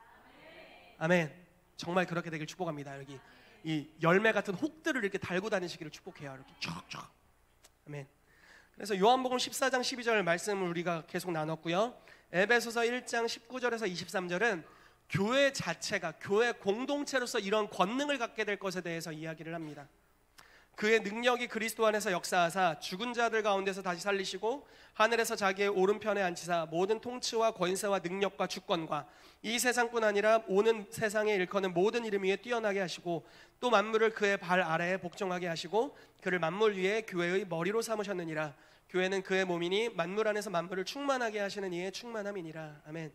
아멘. 정말 그렇게 되길 축복합니다. 여기 이 열매 같은 혹들을 이렇게 달고 다니시기를 축복해요. 이렇게 쫙쫙. 아멘. 그래서 요한복음 14장 12절 말씀을 우리가 계속 나눴고요. 에베소서 1장 19절에서 23절은 교회 자체가 교회 공동체로서 이런 권능을 갖게 될 것에 대해서 이야기를 합니다. 그의 능력이 그리스도 안에서 역사하사 죽은 자들 가운데서 다시 살리시고 하늘에서 자기의 오른편에 앉히사 모든 통치와 권세와 능력과 주권과 이 세상뿐 아니라 오는 세상에 일컫는 모든 이름 위에 뛰어나게 하시고 또 만물을 그의 발 아래에 복종하게 하시고 그를 만물 위에 교회의 머리로 삼으셨느니라. 교회는 그의 몸이니 만물 안에서 만물을 충만하게 하시는 이의 충만함이니라. 아멘.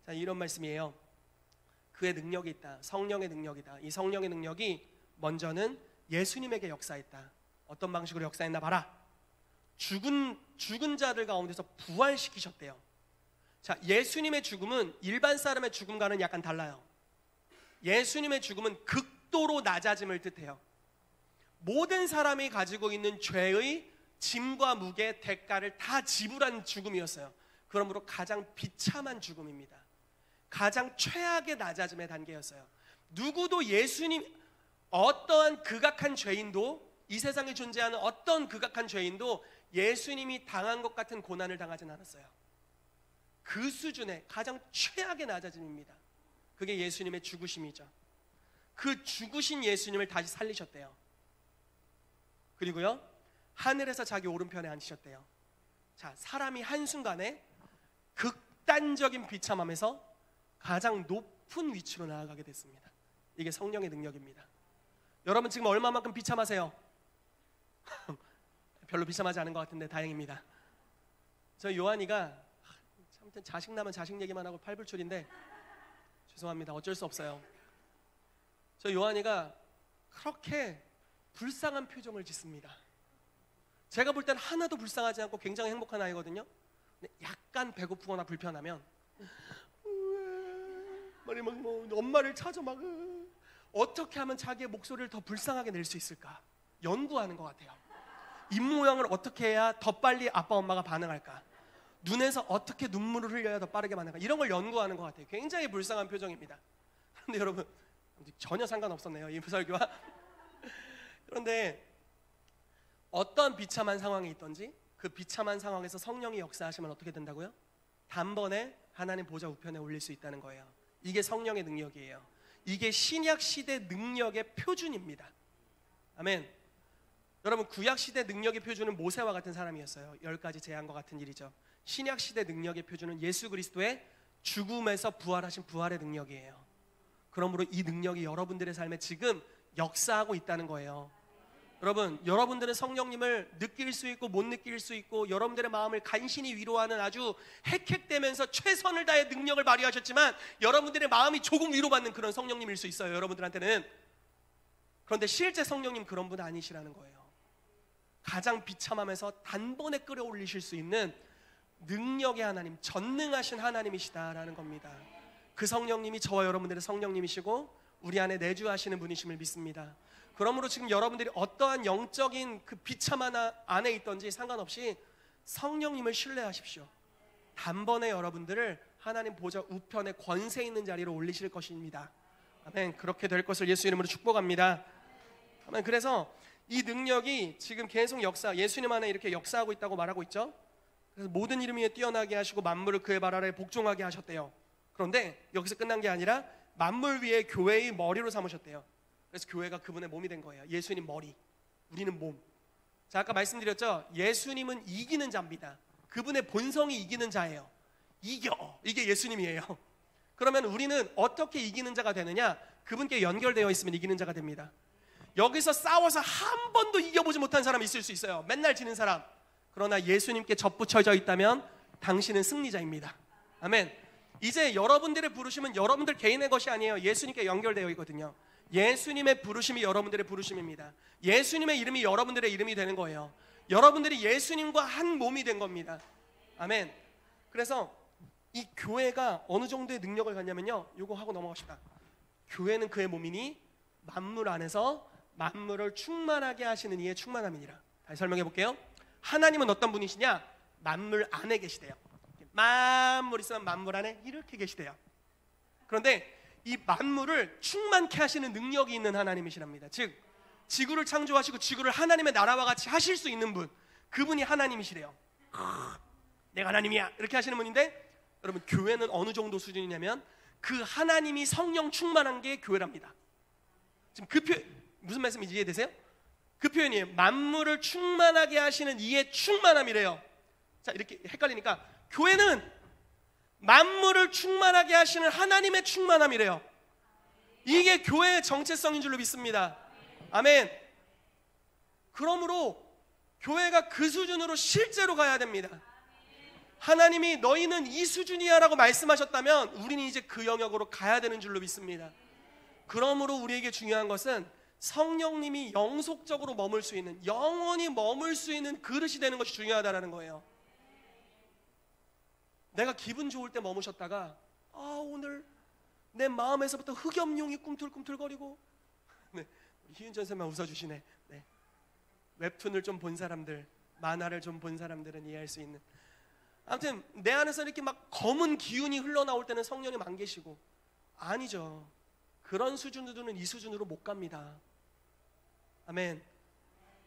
자, 이런 말씀이에요. 그의 능력이 있다. 성령의 능력이다. 이 성령의 능력이 먼저는 예수님에게 역사했다. 어떤 방식으로 역사했나 봐라. 죽은 자들 가운데서 부활시키셨대요. 자, 예수님의 죽음은 일반 사람의 죽음과는 약간 달라요. 예수님의 죽음은 극도로 낮아짐을 뜻해요. 모든 사람이 가지고 있는 죄의 짐과 무게, 대가를 다 지불한 죽음이었어요. 그러므로 가장 비참한 죽음입니다. 가장 최악의 낮아짐의 단계였어요. 누구도 예수님, 어떠한 극악한 죄인도, 이 세상에 존재하는 어떤 극악한 죄인도 예수님이 당한 것 같은 고난을 당하진 않았어요. 그 수준의 가장 최악의 낮아짐입니다. 그게 예수님의 죽으심이죠. 그 죽으신 예수님을 다시 살리셨대요. 그리고요, 하늘에서 자기 오른편에 앉히셨대요. 자, 사람이 한순간에 극단적인 비참함에서 가장 높은 위치로 나아가게 됐습니다. 이게 성령의 능력입니다. 여러분 지금 얼마만큼 비참하세요? 별로 비참하지 않은 것 같은데 다행입니다. 저 요한이가 참 자식 나면 자식 얘기만 하고 팔불출인데 죄송합니다. 어쩔 수 없어요. 저 요한이가 그렇게 불쌍한 표정을 짓습니다. 제가 볼 땐 하나도 불쌍하지 않고 굉장히 행복한 아이거든요. 근데 약간 배고프거나 불편하면 엄마를 찾아 막 어떻게 하면 자기의 목소리를 더 불쌍하게 낼 수 있을까 연구하는 것 같아요. 입 모양을 어떻게 해야 더 빨리 아빠 엄마가 반응할까, 눈에서 어떻게 눈물을 흘려야 더 빠르게 반응할까, 이런 걸 연구하는 것 같아요. 굉장히 불쌍한 표정입니다. 그런데 여러분 전혀 상관없었네요, 이 설교와. 그런데 어떤 비참한 상황이 있던지 그 비참한 상황에서 성령이 역사하시면 어떻게 된다고요? 단번에 하나님 보좌 우편에 올릴 수 있다는 거예요. 이게 성령의 능력이에요. 이게 신약시대 능력의 표준입니다. 아멘. 여러분 구약시대 능력의 표준은 모세와 같은 사람이었어요. 10가지 재앙과 같은 일이죠. 신약시대 능력의 표준은 예수 그리스도의 죽음에서 부활하신 부활의 능력이에요. 그러므로 이 능력이 여러분들의 삶에 지금 역사하고 있다는 거예요. 여러분, 여러분들은 성령님을 느낄 수 있고 못 느낄 수 있고 여러분들의 마음을 간신히 위로하는 아주 헥헥대면서 최선을 다해 능력을 발휘하셨지만 여러분들의 마음이 조금 위로받는 그런 성령님일 수 있어요, 여러분들한테는. 그런데 실제 성령님 그런 분 아니시라는 거예요. 가장 비참함에서 단번에 끌어올리실 수 있는 능력의 하나님, 전능하신 하나님이시다라는 겁니다. 그 성령님이 저와 여러분들의 성령님이시고 우리 안에 내주하시는 분이심을 믿습니다. 그러므로 지금 여러분들이 어떠한 영적인 그 비참한 안에 있던지 상관없이 성령님을 신뢰하십시오. 단번에 여러분들을 하나님 보좌 우편에 권세 있는 자리로 올리실 것입니다. 아멘. 그렇게 될 것을 예수 이름으로 축복합니다. 아멘. 그래서 이 능력이 지금 계속 예수님 안에 이렇게 역사하고 있다고 말하고 있죠. 그래서 모든 이름 위에 뛰어나게 하시고 만물을 그의 발 아래에 복종하게 하셨대요. 그런데 여기서 끝난 게 아니라 만물 위에 교회의 머리로 삼으셨대요. 그래서 교회가 그분의 몸이 된 거예요. 예수님 머리, 우리는 몸. 자, 아까 말씀드렸죠. 예수님은 이기는 자입니다. 그분의 본성이 이기는 자예요. 이겨, 이게 예수님이에요. 그러면 우리는 어떻게 이기는 자가 되느냐? 그분께 연결되어 있으면 이기는 자가 됩니다. 여기서 싸워서 한 번도 이겨보지 못한 사람이 있을 수 있어요. 맨날 지는 사람. 그러나 예수님께 접붙여져 있다면 당신은 승리자입니다. 아멘. 이제 여러분들의 부르심은 여러분들 개인의 것이 아니에요. 예수님께 연결되어 있거든요. 예수님의 부르심이 여러분들의 부르심입니다. 예수님의 이름이 여러분들의 이름이 되는 거예요. 여러분들이 예수님과 한 몸이 된 겁니다. 아멘. 그래서 이 교회가 어느 정도의 능력을 갖냐면요, 요거 하고 넘어갑시다. 교회는 그의 몸이니 만물 안에서 만물을 충만하게 하시는 이의 충만함이니라. 다시 설명해 볼게요. 하나님은 어떤 분이시냐? 만물 안에 계시대요. 만물 있으면 만물 안에 이렇게 계시대요. 그런데 이 만물을 충만케 하시는 능력이 있는 하나님이시랍니다. 즉 지구를 창조하시고 지구를 하나님의 나라와 같이 하실 수 있는 분, 그분이 하나님이시래요. 내가 하나님이야 이렇게 하시는 분인데, 여러분 교회는 어느 정도 수준이냐면 그 하나님이 성령 충만한 게 교회랍니다. 지금 그 무슨 말씀인지 이해되세요? 그 표현이에요. 만물을 충만하게 하시는 이의 충만함이래요. 자, 이렇게 헷갈리니까 교회는 만물을 충만하게 하시는 하나님의 충만함이래요. 이게 교회의 정체성인 줄로 믿습니다. 아멘. 그러므로 교회가 그 수준으로 실제로 가야 됩니다. 하나님이 너희는 이 수준이야 라고 말씀하셨다면 우리는 이제 그 영역으로 가야 되는 줄로 믿습니다. 그러므로 우리에게 중요한 것은 성령님이 영속적으로 머물 수 있는, 영원히 머물 수 있는 그릇이 되는 것이 중요하다는 거예요. 내가 기분 좋을 때 머무셨다가 오늘 내 마음에서부터 흑염룡이 꿈틀꿈틀거리고, 네, 희윤전 선생님 웃어주시네. 네. 웹툰을 좀 본 사람들, 만화를 좀 본 사람들은 이해할 수 있는, 아무튼 내 안에서 이렇게 막 검은 기운이 흘러나올 때는 성령님 안 계시고, 아니죠. 그런 수준으로는 이 수준으로 못 갑니다. 아멘.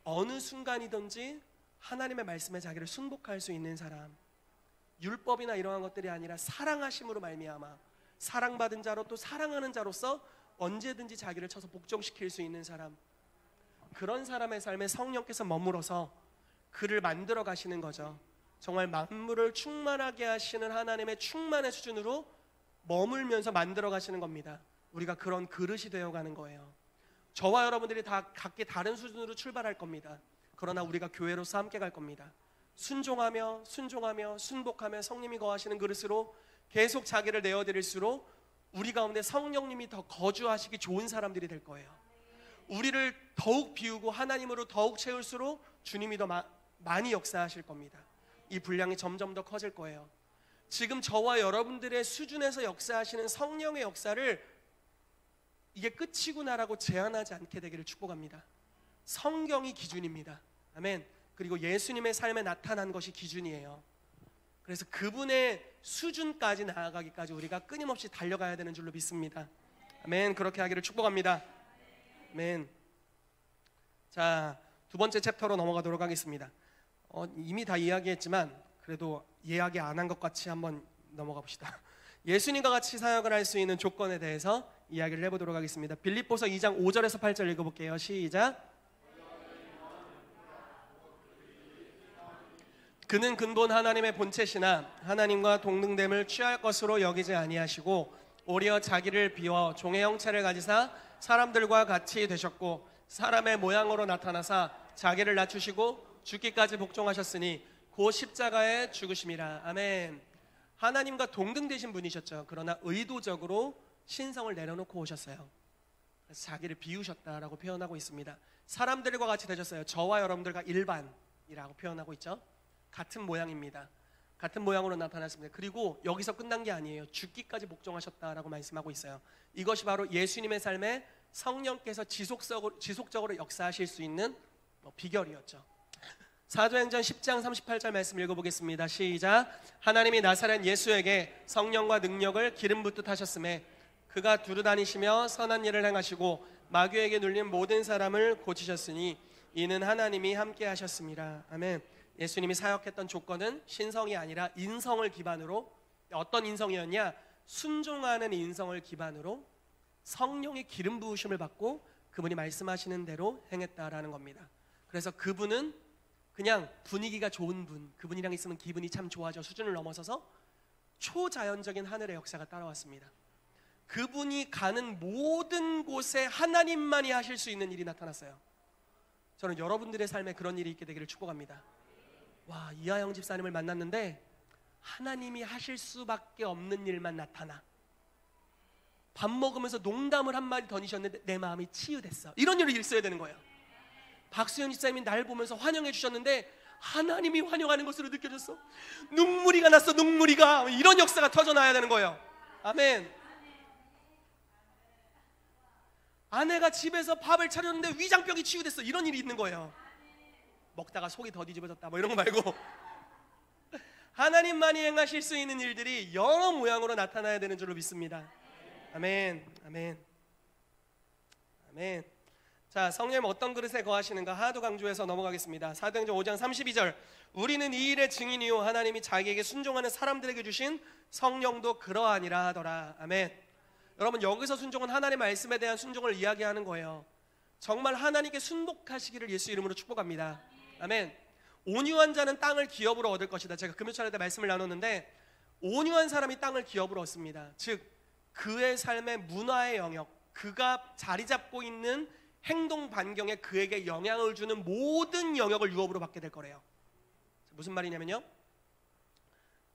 어느 순간이든지 하나님의 말씀에 자기를 순복할 수 있는 사람, 율법이나 이러한 것들이 아니라 사랑하심으로 말미암아 사랑받은 자로 또 사랑하는 자로서 언제든지 자기를 쳐서 복종시킬 수 있는 사람, 그런 사람의 삶에 성령께서 머물어서 그를 만들어 가시는 거죠. 정말 만물을 충만하게 하시는 하나님의 충만의 수준으로 머물면서 만들어 가시는 겁니다. 우리가 그런 그릇이 되어가는 거예요. 저와 여러분들이 다 각기 다른 수준으로 출발할 겁니다. 그러나 우리가 교회로서 함께 갈 겁니다. 순종하며 순복하며 성령이 거하시는 그릇으로 계속 자기를 내어드릴수록 우리 가운데 성령님이 더 거주하시기 좋은 사람들이 될 거예요. 우리를 더욱 비우고 하나님으로 더욱 채울수록 주님이 더 많이 역사하실 겁니다. 이 분량이 점점 더 커질 거예요. 지금 저와 여러분들의 수준에서 역사하시는 성령의 역사를 이게 끝이구나라고 제한하지 않게 되기를 축복합니다. 성경이 기준입니다. 아멘. 그리고 예수님의 삶에 나타난 것이 기준이에요. 그래서 그분의 수준까지 나아가기까지 우리가 끊임없이 달려가야 되는 줄로 믿습니다. 아멘. 그렇게 하기를 축복합니다. 아멘. 자, 두 번째 챕터로 넘어가도록 하겠습니다. 이미 다 이야기했지만 그래도 이야기 안 한 것 같이 한번 넘어가 봅시다. 예수님과 같이 사역을 할 수 있는 조건에 대해서 이야기를 해보도록 하겠습니다. 빌립보서 2장 5절에서 8절 읽어볼게요. 시작. 그는 근본 하나님의 본체시나 하나님과 동등됨을 취할 것으로 여기지 아니하시고 오히려 자기를 비워 종의 형체를 가지사 사람들과 같이 되셨고 사람의 모양으로 나타나사 자기를 낮추시고 죽기까지 복종하셨으니 곧 십자가에 죽으심이라. 아멘. 하나님과 동등되신 분이셨죠. 그러나 의도적으로 신성을 내려놓고 오셨어요. 그래서 자기를 비우셨다라고 표현하고 있습니다. 사람들과 같이 되셨어요. 저와 여러분들과 일반이라고 표현하고 있죠. 같은 모양입니다. 같은 모양으로 나타났습니다. 그리고 여기서 끝난 게 아니에요. 죽기까지 복종하셨다라고 말씀하고 있어요. 이것이 바로 예수님의 삶에 성령께서 지속적으로 역사하실 수 있는 비결이었죠. 사도행전 10장 38절 말씀 읽어보겠습니다. 시작. 하나님이 나사렛 예수에게 성령과 능력을 기름 붓듯 하셨음에 그가 두루다니시며 선한 일을 행하시고 마귀에게 눌린 모든 사람을 고치셨으니 이는 하나님이 함께 하셨습니다. 아멘. 예수님이 사역했던 조건은 신성이 아니라 인성을 기반으로, 어떤 인성이었냐? 순종하는 인성을 기반으로 성령의 기름 부으심을 받고 그분이 말씀하시는 대로 행했다라는 겁니다. 그래서 그분은 그냥 분위기가 좋은 분, 그분이랑 있으면 기분이 참 좋아져 수준을 넘어서서 초자연적인 하늘의 역사가 따라왔습니다. 그분이 가는 모든 곳에 하나님만이 하실 수 있는 일이 나타났어요. 저는 여러분들의 삶에 그런 일이 있게 되기를 축복합니다. 와, 이하영 집사님을 만났는데 하나님이 하실 수밖에 없는 일만 나타나. 밥 먹으면서 농담을 한마디 던지셨는데 내 마음이 치유됐어. 이런 일이 있어야 되는 거예요. 박수현 집사님이 날 보면서 환영해 주셨는데 하나님이 환영하는 것으로 느껴졌어. 눈물이가 났어. 눈물이가. 이런 역사가 터져나야 되는 거예요. 아멘. 아내가 집에서 밥을 차렸는데 위장병이 치유됐어. 이런 일이 있는 거예요. 먹다가 속이 더 뒤집어졌다 뭐 이런 거 말고 하나님만이 행하실 수 있는 일들이 여러 모양으로 나타나야 되는 줄로 믿습니다. 아멘. 아멘. 아멘. 자, 성령님 어떤 그릇에 거하시는가 하도 강조해서 넘어가겠습니다. 사도행전 5장 32절, 우리는 이 일의 증인이요 하나님이 자기에게 순종하는 사람들에게 주신 성령도 그러하니라 하더라. 아멘. 여러분, 여기서 순종은 하나님의 말씀에 대한 순종을 이야기하는 거예요. 정말 하나님께 순복하시기를 예수 이름으로 축복합니다. 아멘. 온유한 자는 땅을 기업으로 얻을 것이다. 제가 금요철에 때 말씀을 나눴는데, 온유한 사람이 땅을 기업으로 얻습니다. 즉 그의 삶의 문화의 영역, 그가 자리 잡고 있는 행동 반경에 그에게 영향을 주는 모든 영역을 유업으로 받게 될 거래요. 무슨 말이냐면요,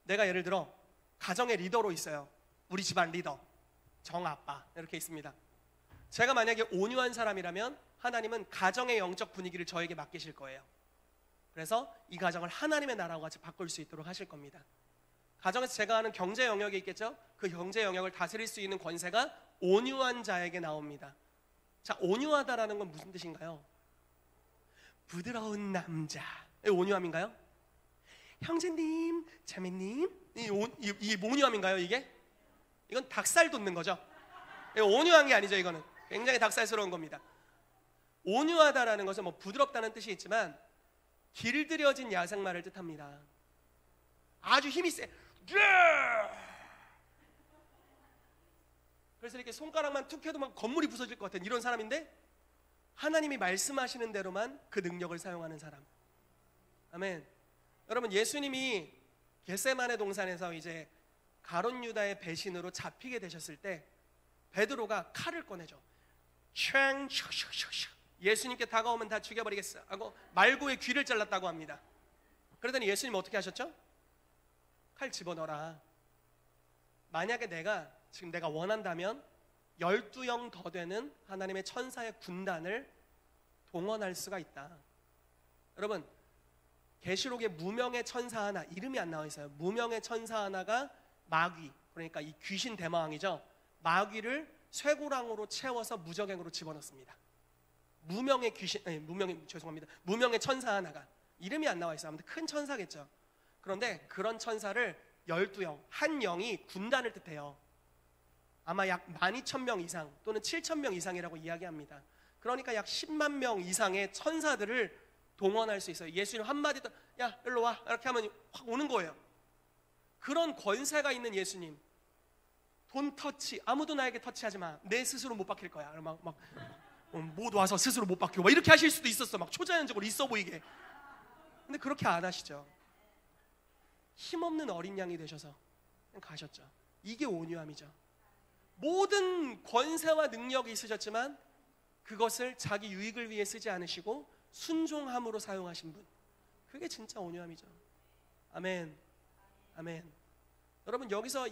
내가 예를 들어 가정의 리더로 있어요. 우리 집안 리더 정아빠 이렇게 있습니다. 제가 만약에 온유한 사람이라면 하나님은 가정의 영적 분위기를 저에게 맡기실 거예요. 그래서 이 가정을 하나님의 나라와 같이 바꿀 수 있도록 하실 겁니다. 가정에서 제가 하는 경제 영역이 있겠죠. 그 경제 영역을 다스릴 수 있는 권세가 온유한 자에게 나옵니다. 자, 온유하다라는 건 무슨 뜻인가요? 부드러운 남자, 온유함인가요? 형제님, 자매님, 이 온유함인가요? 이건 닭살 돋는 거죠. 온유한 게 아니죠. 이거는 굉장히 닭살스러운 겁니다. 온유하다라는 것은 뭐 부드럽다는 뜻이 있지만 길들여진 야생마를 뜻합니다. 아주 힘이 세. 그래서 이렇게 손가락만 툭 해도 막 건물이 부서질 것 같은 이런 사람인데, 하나님이 말씀하시는 대로만 그 능력을 사용하는 사람. 아멘. 여러분, 예수님이 겟세마네 동산에서 이제 가룟 유다의 배신으로 잡히게 되셨을 때 베드로가 칼을 꺼내죠. 예수님께 다가오면 다 죽여버리겠어 하고 말고의 귀를 잘랐다고 합니다. 그러더니 예수님 어떻게 하셨죠? 칼 집어넣어라. 만약에 지금 내가 원한다면 12영 더 되는 하나님의 천사의 군단을 동원할 수가 있다. 여러분, 계시록에 무명의 천사 하나, 이름이 안 나와 있어요. 무명의 천사 하나가 마귀, 그러니까 이 귀신 대마왕이죠. 마귀를 쇠고랑으로 채워서 무적행으로 집어넣습니다. 무명의 천사 하나가, 이름이 안 나와 있어요. 아무튼 큰 천사겠죠. 그런데 그런 천사를 12영, 한 영이 군단을 뜻해요. 아마 약 12,000명 이상 또는 7,000명 이상이라고 이야기합니다. 그러니까 약 10만 명 이상의 천사들을 동원할 수 있어요. 예수님 한마디 더, 야 일로 와, 이렇게 하면 확 오는 거예요. 그런 권세가 있는 예수님, 돈 터치, 아무도 나에게 터치하지 마, 내 스스로 못 박힐 거야. 모두 와서 스스로 못 박혀, 막 이렇게 하실 수도 있었어. 막 초자연적으로 있어 보이게. 근데 그렇게 안 하시죠. 힘없는 어린 양이 되셔서 그냥 가셨죠. 이게 온유함이죠. 모든 권세와 능력이 있으셨지만 그것을 자기 유익을 위해 쓰지 않으시고 순종함으로 사용하신 분, 그게 진짜 온유함이죠. 아멘. 아멘. 여러분, 여기서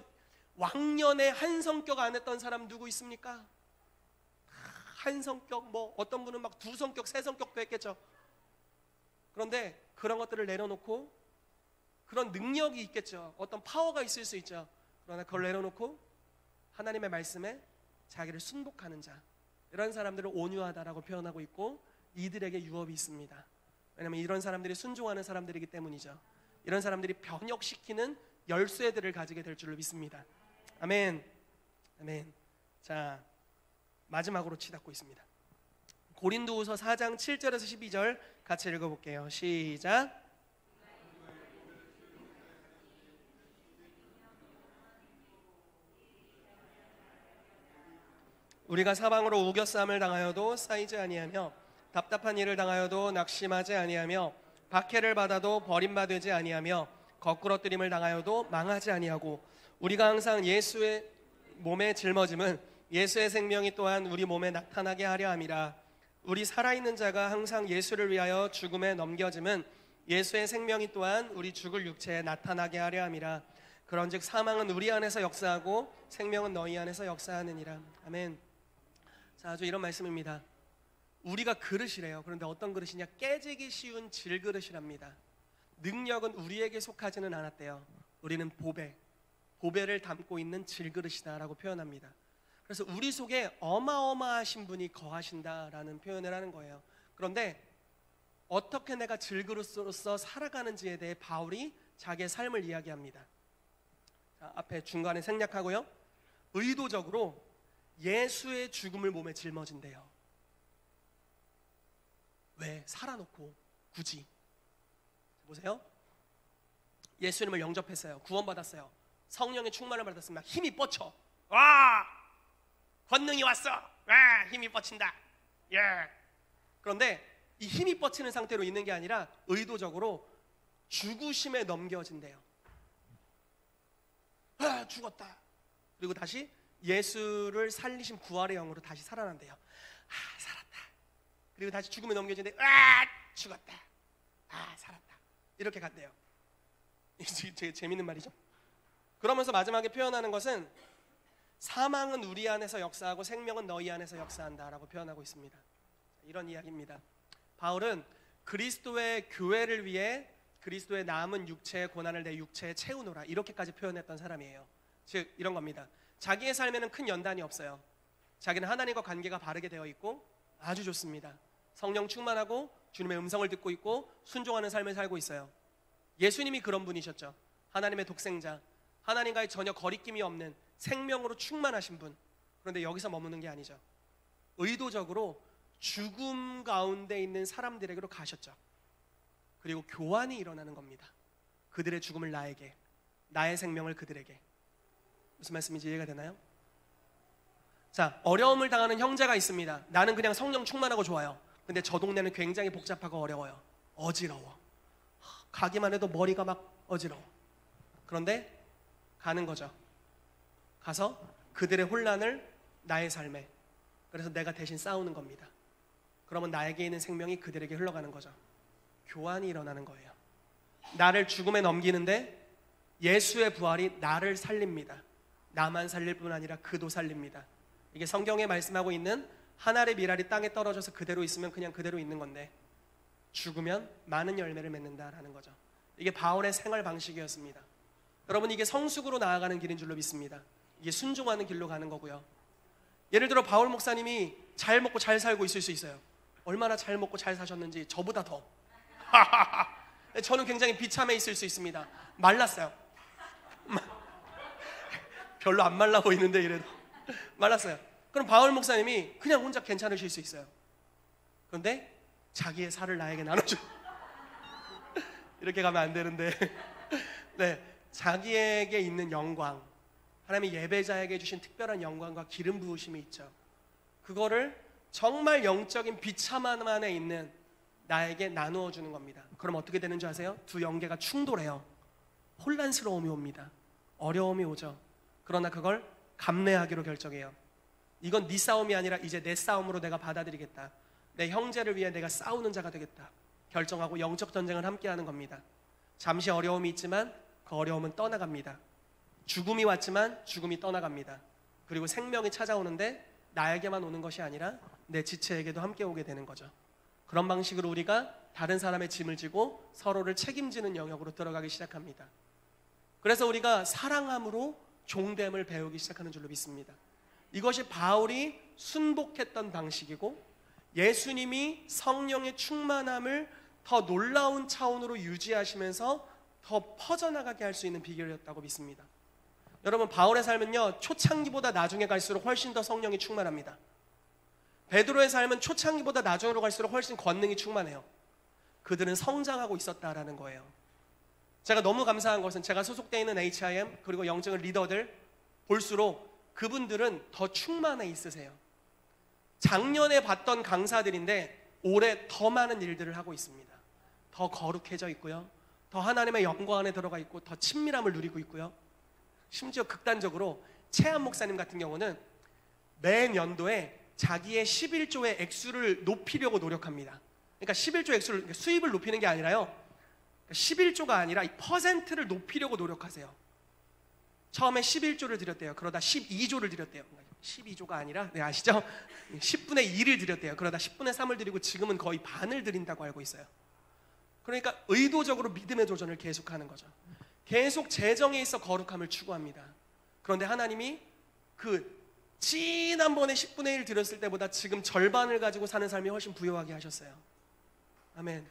왕년에 한 성격 안 했던 사람 누구 있습니까? 한 성격, 뭐 어떤 분은 막 두 성격, 세 성격도 했겠죠. 그런데 그런 것들을 내려놓고, 그런 능력이 있겠죠. 어떤 파워가 있을 수 있죠. 그러나 그걸 내려놓고 하나님의 말씀에 자기를 순복하는 자, 이런 사람들을 온유하다라고 표현하고 있고, 이들에게 유업이 있습니다. 왜냐하면 이런 사람들이 순종하는 사람들이기 때문이죠. 이런 사람들이 변혁시키는 열쇠들을 가지게 될 줄로 믿습니다. 아멘. 아멘. 자, 마지막으로 치닫고 있습니다. 고린도후서 4장 7절에서 12절 같이 읽어볼게요. 시작. 우리가 사방으로 우겨싸움을 당하여도 쌓이지 아니하며 답답한 일을 당하여도 낙심하지 아니하며 박해를 받아도 버림받지 아니하며 거꾸러뜨림을 당하여도 망하지 아니하고, 우리가 항상 예수의 몸에 짊어짐은 예수의 생명이 또한 우리 몸에 나타나게 하려 함이라. 우리 살아있는 자가 항상 예수를 위하여 죽음에 넘겨짐은 예수의 생명이 또한 우리 죽을 육체에 나타나게 하려 함이라. 그런즉 사망은 우리 안에서 역사하고 생명은 너희 안에서 역사하느니라. 아멘. 자, 아주 이런 말씀입니다. 우리가 그릇이래요. 그런데 어떤 그릇이냐? 깨지기 쉬운 질그릇이랍니다. 능력은 우리에게 속하지는 않았대요. 우리는 보배를 담고 있는 질그릇이다라고 표현합니다. 그래서 우리 속에 어마어마하신 분이 거하신다라는 표현을 하는 거예요. 그런데 어떻게 내가 질그릇으로서 살아가는지에 대해 바울이 자기의 삶을 이야기합니다. 자, 앞에 중간에 생략하고요. 의도적으로 예수의 죽음을 몸에 짊어진대요. 왜? 살아놓고 굳이. 보세요. 예수님을 영접했어요. 구원받았어요. 성령의 충만을 받았으면 힘이 뻗쳐. 와! 권능이 왔어. 와! 힘이 뻗친다. 예. 그런데 이 힘이 뻗치는 상태로 있는 게 아니라 의도적으로 죽으심에 넘겨진대요. 아, 죽었다. 그리고 다시 예수를 살리신 부활의 영으로 다시 살아난대요. 아, 살았다. 그리고 다시 죽음에 넘겨진대. 아, 죽었다. 아, 살았다. 이렇게 간대요. 되게 재밌는 말이죠. 그러면서 마지막에 표현하는 것은 사망은 우리 안에서 역사하고 생명은 너희 안에서 역사한다라고 표현하고 있습니다. 이런 이야기입니다. 바울은 그리스도의 교회를 위해 그리스도의 남은 육체의 고난을 내 육체에 채우노라 이렇게까지 표현했던 사람이에요. 즉 이런 겁니다. 자기의 삶에는 큰 연단이 없어요. 자기는 하나님과 관계가 바르게 되어 있고 아주 좋습니다. 성령 충만하고 주님의 음성을 듣고 있고 순종하는 삶을 살고 있어요. 예수님이 그런 분이셨죠. 하나님의 독생자, 하나님과의 전혀 거리낌이 없는 생명으로 충만하신 분. 그런데 여기서 머무는 게 아니죠. 의도적으로 죽음 가운데 있는 사람들에게로 가셨죠. 그리고 교환이 일어나는 겁니다. 그들의 죽음을 나에게, 나의 생명을 그들에게. 무슨 말씀인지 이해가 되나요? 자, 어려움을 당하는 형제가 있습니다. 나는 그냥 성령 충만하고 좋아요. 근데 저 동네는 굉장히 복잡하고 어려워요. 어지러워. 가기만 해도 머리가 막 어지러워. 그런데 가는 거죠. 가서 그들의 혼란을 나의 삶에, 그래서 내가 대신 싸우는 겁니다. 그러면 나에게 있는 생명이 그들에게 흘러가는 거죠. 교환이 일어나는 거예요. 나를 죽음에 넘기는데 예수의 부활이 나를 살립니다. 나만 살릴 뿐 아니라 그도 살립니다. 이게 성경에 말씀하고 있는 한 알의 밀알이 땅에 떨어져서 그대로 있으면 그냥 그대로 있는 건데 죽으면 많은 열매를 맺는다라는 거죠. 이게 바울의 생활 방식이었습니다. 여러분, 이게 성숙으로 나아가는 길인 줄로 믿습니다. 이게 순종하는 길로 가는 거고요. 예를 들어 바울 목사님이 잘 먹고 잘 살고 있을 수 있어요. 얼마나 잘 먹고 잘 사셨는지 저보다 더. 저는 굉장히 비참해 있을 수 있습니다. 말랐어요. 별로 안 말라 보이는데 이래도 말랐어요. 그럼 바울 목사님이 그냥 혼자 괜찮으실 수 있어요. 그런데 자기의 살을 나에게 나눠줘. 이렇게 가면 안 되는데 네, 자기에게 있는 영광, 하나님이 예배자에게 주신 특별한 영광과 기름 부으심이 있죠. 그거를 정말 영적인 비참함 안에 있는 나에게 나누어 주는 겁니다. 그럼 어떻게 되는 줄 아세요? 두 영계가 충돌해요. 혼란스러움이 옵니다. 어려움이 오죠. 그러나 그걸 감내하기로 결정해요. 이건 네 싸움이 아니라 이제 내 싸움으로 내가 받아들이겠다. 내 형제를 위해 내가 싸우는 자가 되겠다. 결정하고 영적 전쟁을 함께하는 겁니다. 잠시 어려움이 있지만 그 어려움은 떠나갑니다. 죽음이 왔지만 죽음이 떠나갑니다. 그리고 생명이 찾아오는데 나에게만 오는 것이 아니라 내 지체에게도 함께 오게 되는 거죠. 그런 방식으로 우리가 다른 사람의 짐을 지고 서로를 책임지는 영역으로 들어가기 시작합니다. 그래서 우리가 사랑함으로 종됨을 배우기 시작하는 줄로 믿습니다. 이것이 바울이 순복했던 방식이고 예수님이 성령의 충만함을 더 놀라운 차원으로 유지하시면서 더 퍼져나가게 할 수 있는 비결이었다고 믿습니다. 여러분, 바울의 삶은요, 초창기보다 나중에 갈수록 훨씬 더 성령이 충만합니다. 베드로의 삶은 초창기보다 나중으로 갈수록 훨씬 권능이 충만해요. 그들은 성장하고 있었다라는 거예요. 제가 너무 감사한 것은 제가 소속되어 있는 HIM 그리고 영적인 리더들 볼수록 그분들은 더 충만해 있으세요. 작년에 봤던 강사들인데 올해 더 많은 일들을 하고 있습니다. 더 거룩해져 있고요. 더 하나님의 영광 안에 들어가 있고 더 친밀함을 누리고 있고요. 심지어 극단적으로 채한 목사님 같은 경우는 매 연도에 자기의 11조의 액수를 높이려고 노력합니다. 그러니까 11조 액수를, 수입을 높이는 게 아니라요, 11조가 아니라 이 퍼센트를 높이려고 노력하세요. 처음에 11조를 드렸대요. 그러다 12조를 드렸대요. 12조가 아니라, 네, 아시죠? 10분의 2를 드렸대요. 그러다 10분의 3을 드리고 지금은 거의 반을 드린다고 알고 있어요. 그러니까 의도적으로 믿음의 도전을 계속하는 거죠. 계속 재정에 있어 거룩함을 추구합니다. 그런데 하나님이 그 지난번에 10분의 1 드렸을 때보다 지금 절반을 가지고 사는 삶이 훨씬 부유하게 하셨어요. 아멘.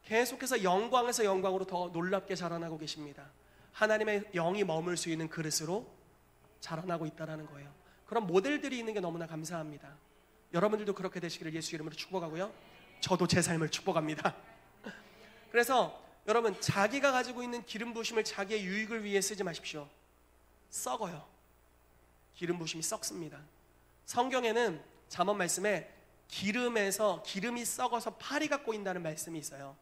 계속해서 영광에서 영광으로 더 놀랍게 자라나고 계십니다. 하나님의 영이 머물 수 있는 그릇으로 자라나고 있다는 거예요. 그런 모델들이 있는 게 너무나 감사합니다. 여러분들도 그렇게 되시기를 예수 이름으로 축복하고요. 저도 제 삶을 축복합니다. 그래서 여러분, 자기가 가지고 있는 기름 부으심을 자기의 유익을 위해 쓰지 마십시오. 썩어요. 기름 부으심이 썩습니다. 성경에는 잠언 말씀에 기름이 썩어서 파리가 꼬인다는 말씀이 있어요.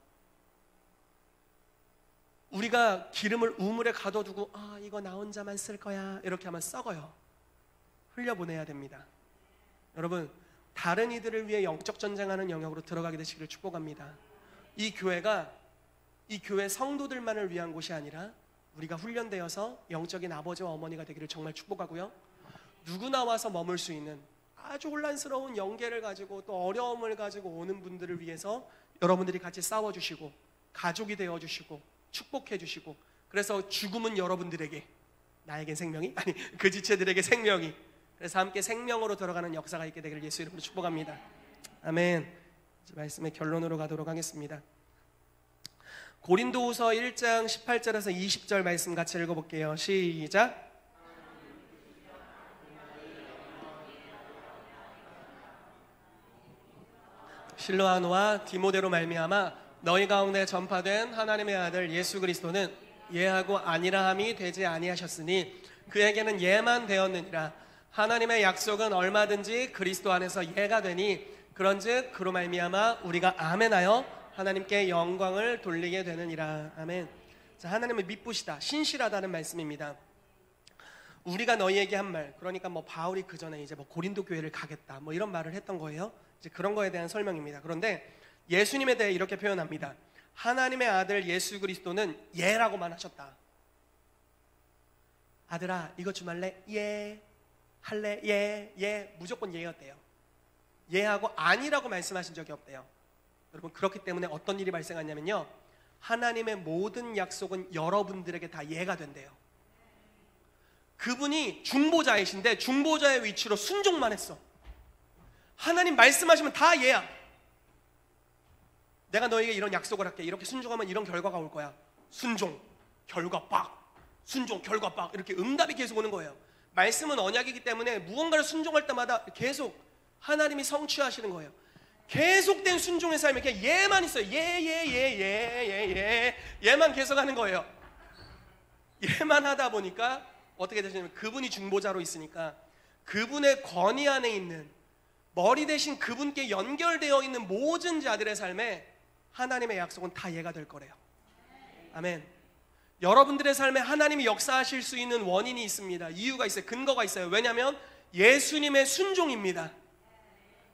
우리가 기름을 우물에 가둬두고 이거 나 혼자만 쓸 거야 이렇게 하면 썩어요. 흘려보내야 됩니다. 여러분, 다른 이들을 위해 영적 전쟁하는 영역으로 들어가게 되시기를 축복합니다. 이 교회 성도들만을 위한 곳이 아니라 우리가 훈련되어서 영적인 아버지와 어머니가 되기를 정말 축복하고요. 누구나 와서 머물 수 있는 아주 혼란스러운 영계를 가지고 또 어려움을 가지고 오는 분들을 위해서 여러분들이 같이 싸워주시고 가족이 되어주시고 축복해주시고, 그래서 죽음은 여러분들에게, 나에겐 생명이 아니 그 지체들에게 생명이, 그래서 함께 생명으로 들어가는 역사가 있게 되기를 예수 이름으로 축복합니다. 아멘. 이제 말씀의 결론으로 가도록 하겠습니다. 고린도후서 1장 18절에서 20절 말씀 같이 읽어볼게요. 시작. 실로아노와 디모데로 말미암아 너희 가운데 전파된 하나님의 아들 예수 그리스도는 예하고 아니라함이 되지 아니하셨으니 그에게는 예만 되었느니라. 하나님의 약속은 얼마든지 그리스도 안에서 예가 되니 그런즉 그로 말미암아 우리가 아멘하여 하나님께 영광을 돌리게 되느니라. 아멘. 자, 하나님을 미쁘시다, 신실하다는 말씀입니다. 우리가 너희에게 한 말, 그러니까 바울이 그 전에 이제 고린도 교회를 가겠다 이런 말을 했던 거예요. 이제 그런 거에 대한 설명입니다. 그런데 예수님에 대해 이렇게 표현합니다. 하나님의 아들 예수 그리스도는 예라고만 하셨다. 아들아 이것 좀 할래? 예. 할래? 예. 예. 무조건 예였대요. 예하고 아니라고 말씀하신 적이 없대요. 여러분, 그렇기 때문에 어떤 일이 발생하냐면요, 하나님의 모든 약속은 여러분들에게 다 예가 된대요. 그분이 중보자이신데 중보자의 위치로 순종만 했어. 하나님 말씀하시면 다 예야. 내가 너에게 이런 약속을 할게, 이렇게 순종하면 이런 결과가 올 거야. 순종, 결과 빡, 순종, 결과 빡, 이렇게 응답이 계속 오는 거예요. 말씀은 언약이기 때문에 무언가를 순종할 때마다 계속 하나님이 성취하시는 거예요. 계속된 순종의 삶에 그냥 예만 있어요. 예만 계속 하는 거예요. 예만 하다 보니까 어떻게 되시냐면, 그분이 중보자로 있으니까 그분의 권위 안에 있는, 머리 대신 그분께 연결되어 있는 모든 자들의 삶에 하나님의 약속은 다 예가 될 거래요. 아멘. 여러분들의 삶에 하나님이 역사하실 수 있는 원인이 있습니다. 이유가 있어요. 근거가 있어요. 왜냐하면 예수님의 순종입니다.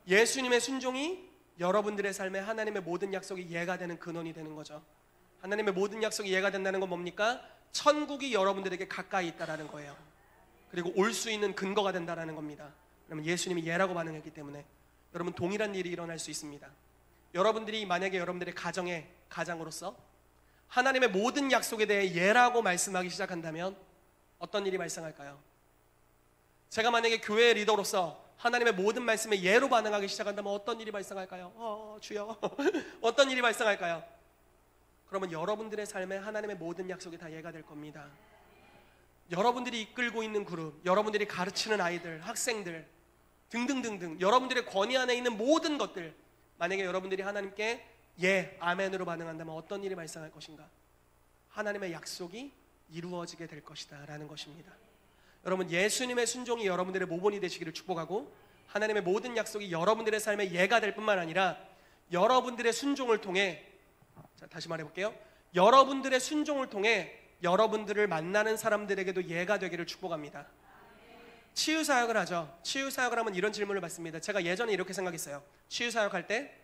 예수님의 순종이 여러분들의 삶에 하나님의 모든 약속이 예가 되는 근원이 되는 거죠. 하나님의 모든 약속이 예가 된다는 건 뭡니까? 천국이 여러분들에게 가까이 있다라는 거예요. 그리고 올 수 있는 근거가 된다라는 겁니다. 그러면 예수님이 예라고 반응했기 때문에 여러분, 동일한 일이 일어날 수 있습니다. 여러분들이 만약에 여러분들의 가장으로서 하나님의 모든 약속에 대해 예라고 말씀하기 시작한다면 어떤 일이 발생할까요? 제가 만약에 교회의 리더로서 하나님의 모든 말씀에 예로 반응하기 시작한다면 어떤 일이 발생할까요? 주여 어떤 일이 발생할까요? 그러면 여러분들의 삶에 하나님의 모든 약속이 다 예가 될 겁니다. 여러분들이 이끌고 있는 그룹, 여러분들이 가르치는 아이들, 학생들 등등등등, 여러분들의 권위 안에 있는 모든 것들, 만약에 여러분들이 하나님께 예, 아멘으로 반응한다면 어떤 일이 발생할 것인가? 하나님의 약속이 이루어지게 될 것이다 라는 것입니다. 여러분, 예수님의 순종이 여러분들의 모본이 되시기를 축복하고, 하나님의 모든 약속이 여러분들의 삶에 예가 될 뿐만 아니라 여러분들의 순종을 통해, 자, 다시 말해볼게요. 여러분들의 순종을 통해 여러분들을 만나는 사람들에게도 예가 되기를 축복합니다. 치유사역을 하죠. 치유사역을 하면 이런 질문을 받습니다. 제가 예전에 이렇게 생각했어요. 치유사역할 때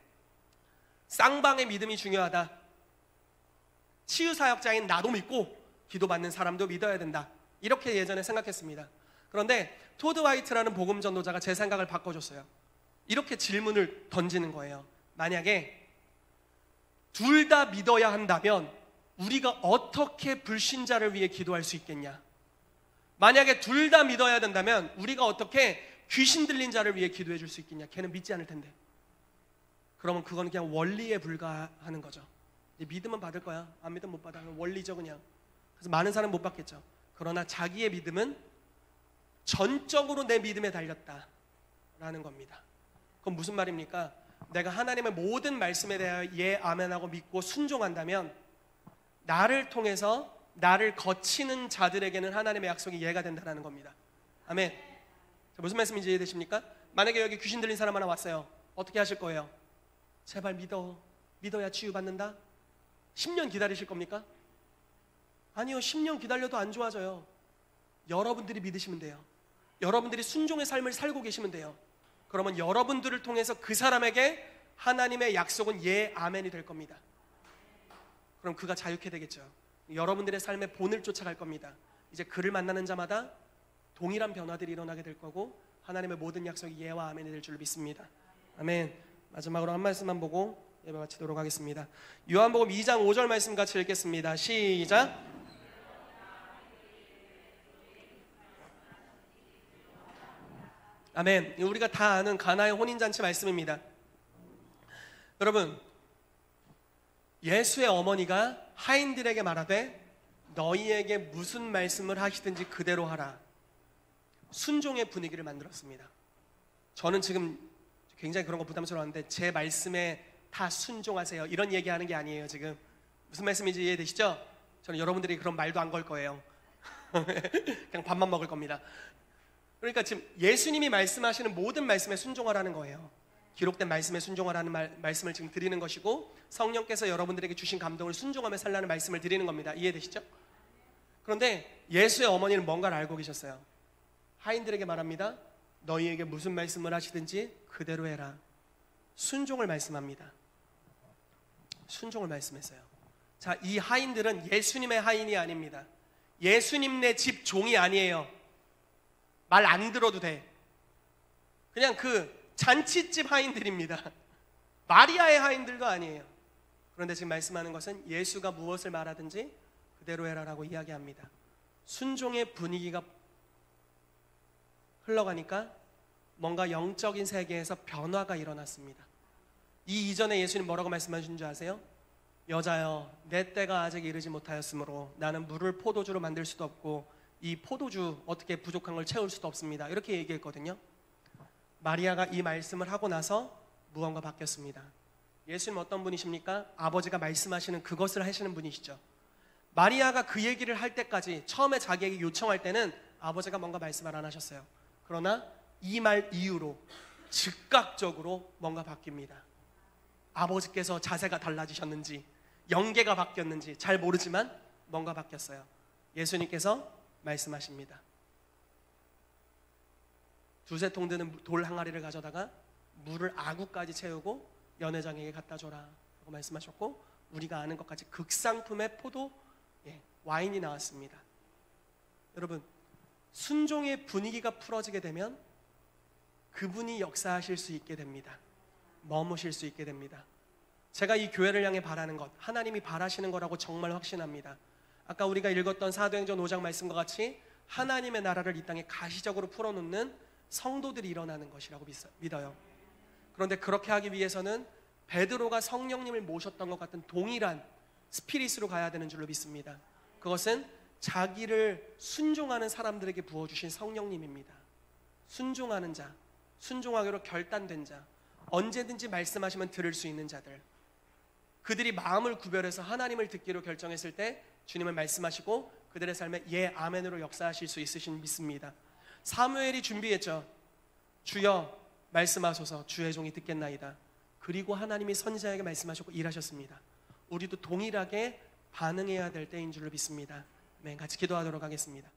쌍방의 믿음이 중요하다. 치유사역자인 나도 믿고 기도받는 사람도 믿어야 된다. 이렇게 예전에 생각했습니다. 그런데 토드 화이트라는 복음 전도자가 제 생각을 바꿔줬어요. 이렇게 질문을 던지는 거예요. 만약에 둘 다 믿어야 한다면 우리가 어떻게 불신자를 위해 기도할 수 있겠냐? 만약에 둘 다 믿어야 된다면 우리가 어떻게 귀신 들린 자를 위해 기도해 줄 수 있겠냐? 걔는 믿지 않을 텐데. 그러면 그건 그냥 원리에 불과하는 거죠. 믿으면 받을 거야, 안 믿으면 못 받아. 원리죠 그냥. 그래서 많은 사람은 못 받겠죠. 그러나 자기의 믿음은 전적으로 내 믿음에 달렸다라는 겁니다. 그건 무슨 말입니까? 내가 하나님의 모든 말씀에 대하여 예 아멘하고 믿고 순종한다면 나를 통해서 나를 거치는 자들에게는 하나님의 약속이 예가 된다는 겁니다. 아멘. 무슨 말씀인지 이해되십니까? 만약에 여기 귀신 들린 사람 하나 왔어요. 어떻게 하실 거예요? 제발 믿어야 치유받는다? 10년 기다리실 겁니까? 아니요, 10년 기다려도 안 좋아져요. 여러분들이 믿으시면 돼요. 여러분들이 순종의 삶을 살고 계시면 돼요. 그러면 여러분들을 통해서 그 사람에게 하나님의 약속은 예, 아멘이 될 겁니다. 그럼 그가 자유케 되겠죠. 여러분들의 삶의 본을 쫓아갈 겁니다. 이제 그를 만나는 자마다 동일한 변화들이 일어나게 될 거고 하나님의 모든 약속이 예와 아멘이 될 줄 믿습니다. 아멘. 마지막으로 한 말씀만 보고 예배 마치도록 하겠습니다. 요한복음 2장 5절 말씀 같이 읽겠습니다. 시작. 아멘. 우리가 다 아는 가나의 혼인잔치 말씀입니다. 여러분, 예수의 어머니가 하인들에게 말하되 너희에게 무슨 말씀을 하시든지 그대로 하라. 순종의 분위기를 만들었습니다. 저는 지금 굉장히 그런 거 부담스러웠는데 제 말씀에 다 순종하세요 이런 얘기하는 게 아니에요. 지금 무슨 말씀인지 이해되시죠? 저는 여러분들이 그런 말도 안 걸 거예요. 그냥 밥만 먹을 겁니다. 그러니까 지금 예수님이 말씀하시는 모든 말씀에 순종하라는 거예요. 기록된 말씀에 순종하라는 말씀을 지금 드리는 것이고 성령께서 여러분들에게 주신 감동을 순종하며 살라는 말씀을 드리는 겁니다. 이해되시죠? 그런데 예수의 어머니는 뭔가를 알고 계셨어요. 하인들에게 말합니다. 너희에게 무슨 말씀을 하시든지 그대로 해라. 순종을 말씀합니다. 순종을 말씀했어요. 자, 이 하인들은 예수님의 하인이 아닙니다. 예수님네 집 종이 아니에요. 말 안 들어도 돼. 그냥 그 잔치집 하인들입니다. 마리아의 하인들도 아니에요. 그런데 지금 말씀하는 것은 예수가 무엇을 말하든지 그대로 해라라고 이야기합니다. 순종의 분위기가 흘러가니까 뭔가 영적인 세계에서 변화가 일어났습니다. 이 이전에 예수님 뭐라고 말씀하신 줄 아세요? 여자여, 내 때가 아직 이르지 못하였으므로 나는 물을 포도주로 만들 수도 없고 이 포도주 어떻게 부족한 걸 채울 수도 없습니다. 이렇게 얘기했거든요. 마리아가 이 말씀을 하고 나서 무언가 바뀌었습니다. 예수님 어떤 분이십니까? 아버지가 말씀하시는 그것을 하시는 분이시죠. 마리아가 그 얘기를 할 때까지 처음에 자기에게 요청할 때는 아버지가 뭔가 말씀을 안 하셨어요. 그러나 이 말 이후로 즉각적으로 뭔가 바뀝니다. 아버지께서 자세가 달라지셨는지 영계가 바뀌었는지 잘 모르지만 뭔가 바뀌었어요. 예수님께서 말씀하십니다. 두세 통 드는 돌 항아리를 가져다가 물을 아구까지 채우고 연회장에게 갖다 줘라 라고 말씀하셨고 우리가 아는 것까지 극상품의 포도 와인이 나왔습니다. 여러분, 순종의 분위기가 풀어지게 되면 그분이 역사하실 수 있게 됩니다. 머무실 수 있게 됩니다. 제가 이 교회를 향해 바라는 것, 하나님이 바라시는 거라고 정말 확신합니다. 아까 우리가 읽었던 사도행전 5장 말씀과 같이 하나님의 나라를 이 땅에 가시적으로 풀어놓는 성도들이 일어나는 것이라고 믿어요. 그런데 그렇게 하기 위해서는 베드로가 성령님을 모셨던 것 같은 동일한 스피릿으로 가야 되는 줄로 믿습니다. 그것은 자기를 순종하는 사람들에게 부어주신 성령님입니다. 순종하는 자, 순종하기로 결단된 자, 언제든지 말씀하시면 들을 수 있는 자들, 그들이 마음을 구별해서 하나님을 듣기로 결정했을 때 주님을 말씀하시고 그들의 삶에 예 아멘으로 역사하실 수 있으신 믿습니다. 사무엘이 준비했죠. 주여 말씀하소서, 주의 종이 듣겠나이다. 그리고 하나님이 선지자에게 말씀하셨고 일하셨습니다. 우리도 동일하게 반응해야 될 때인 줄로 믿습니다. 같이 기도하도록 하겠습니다.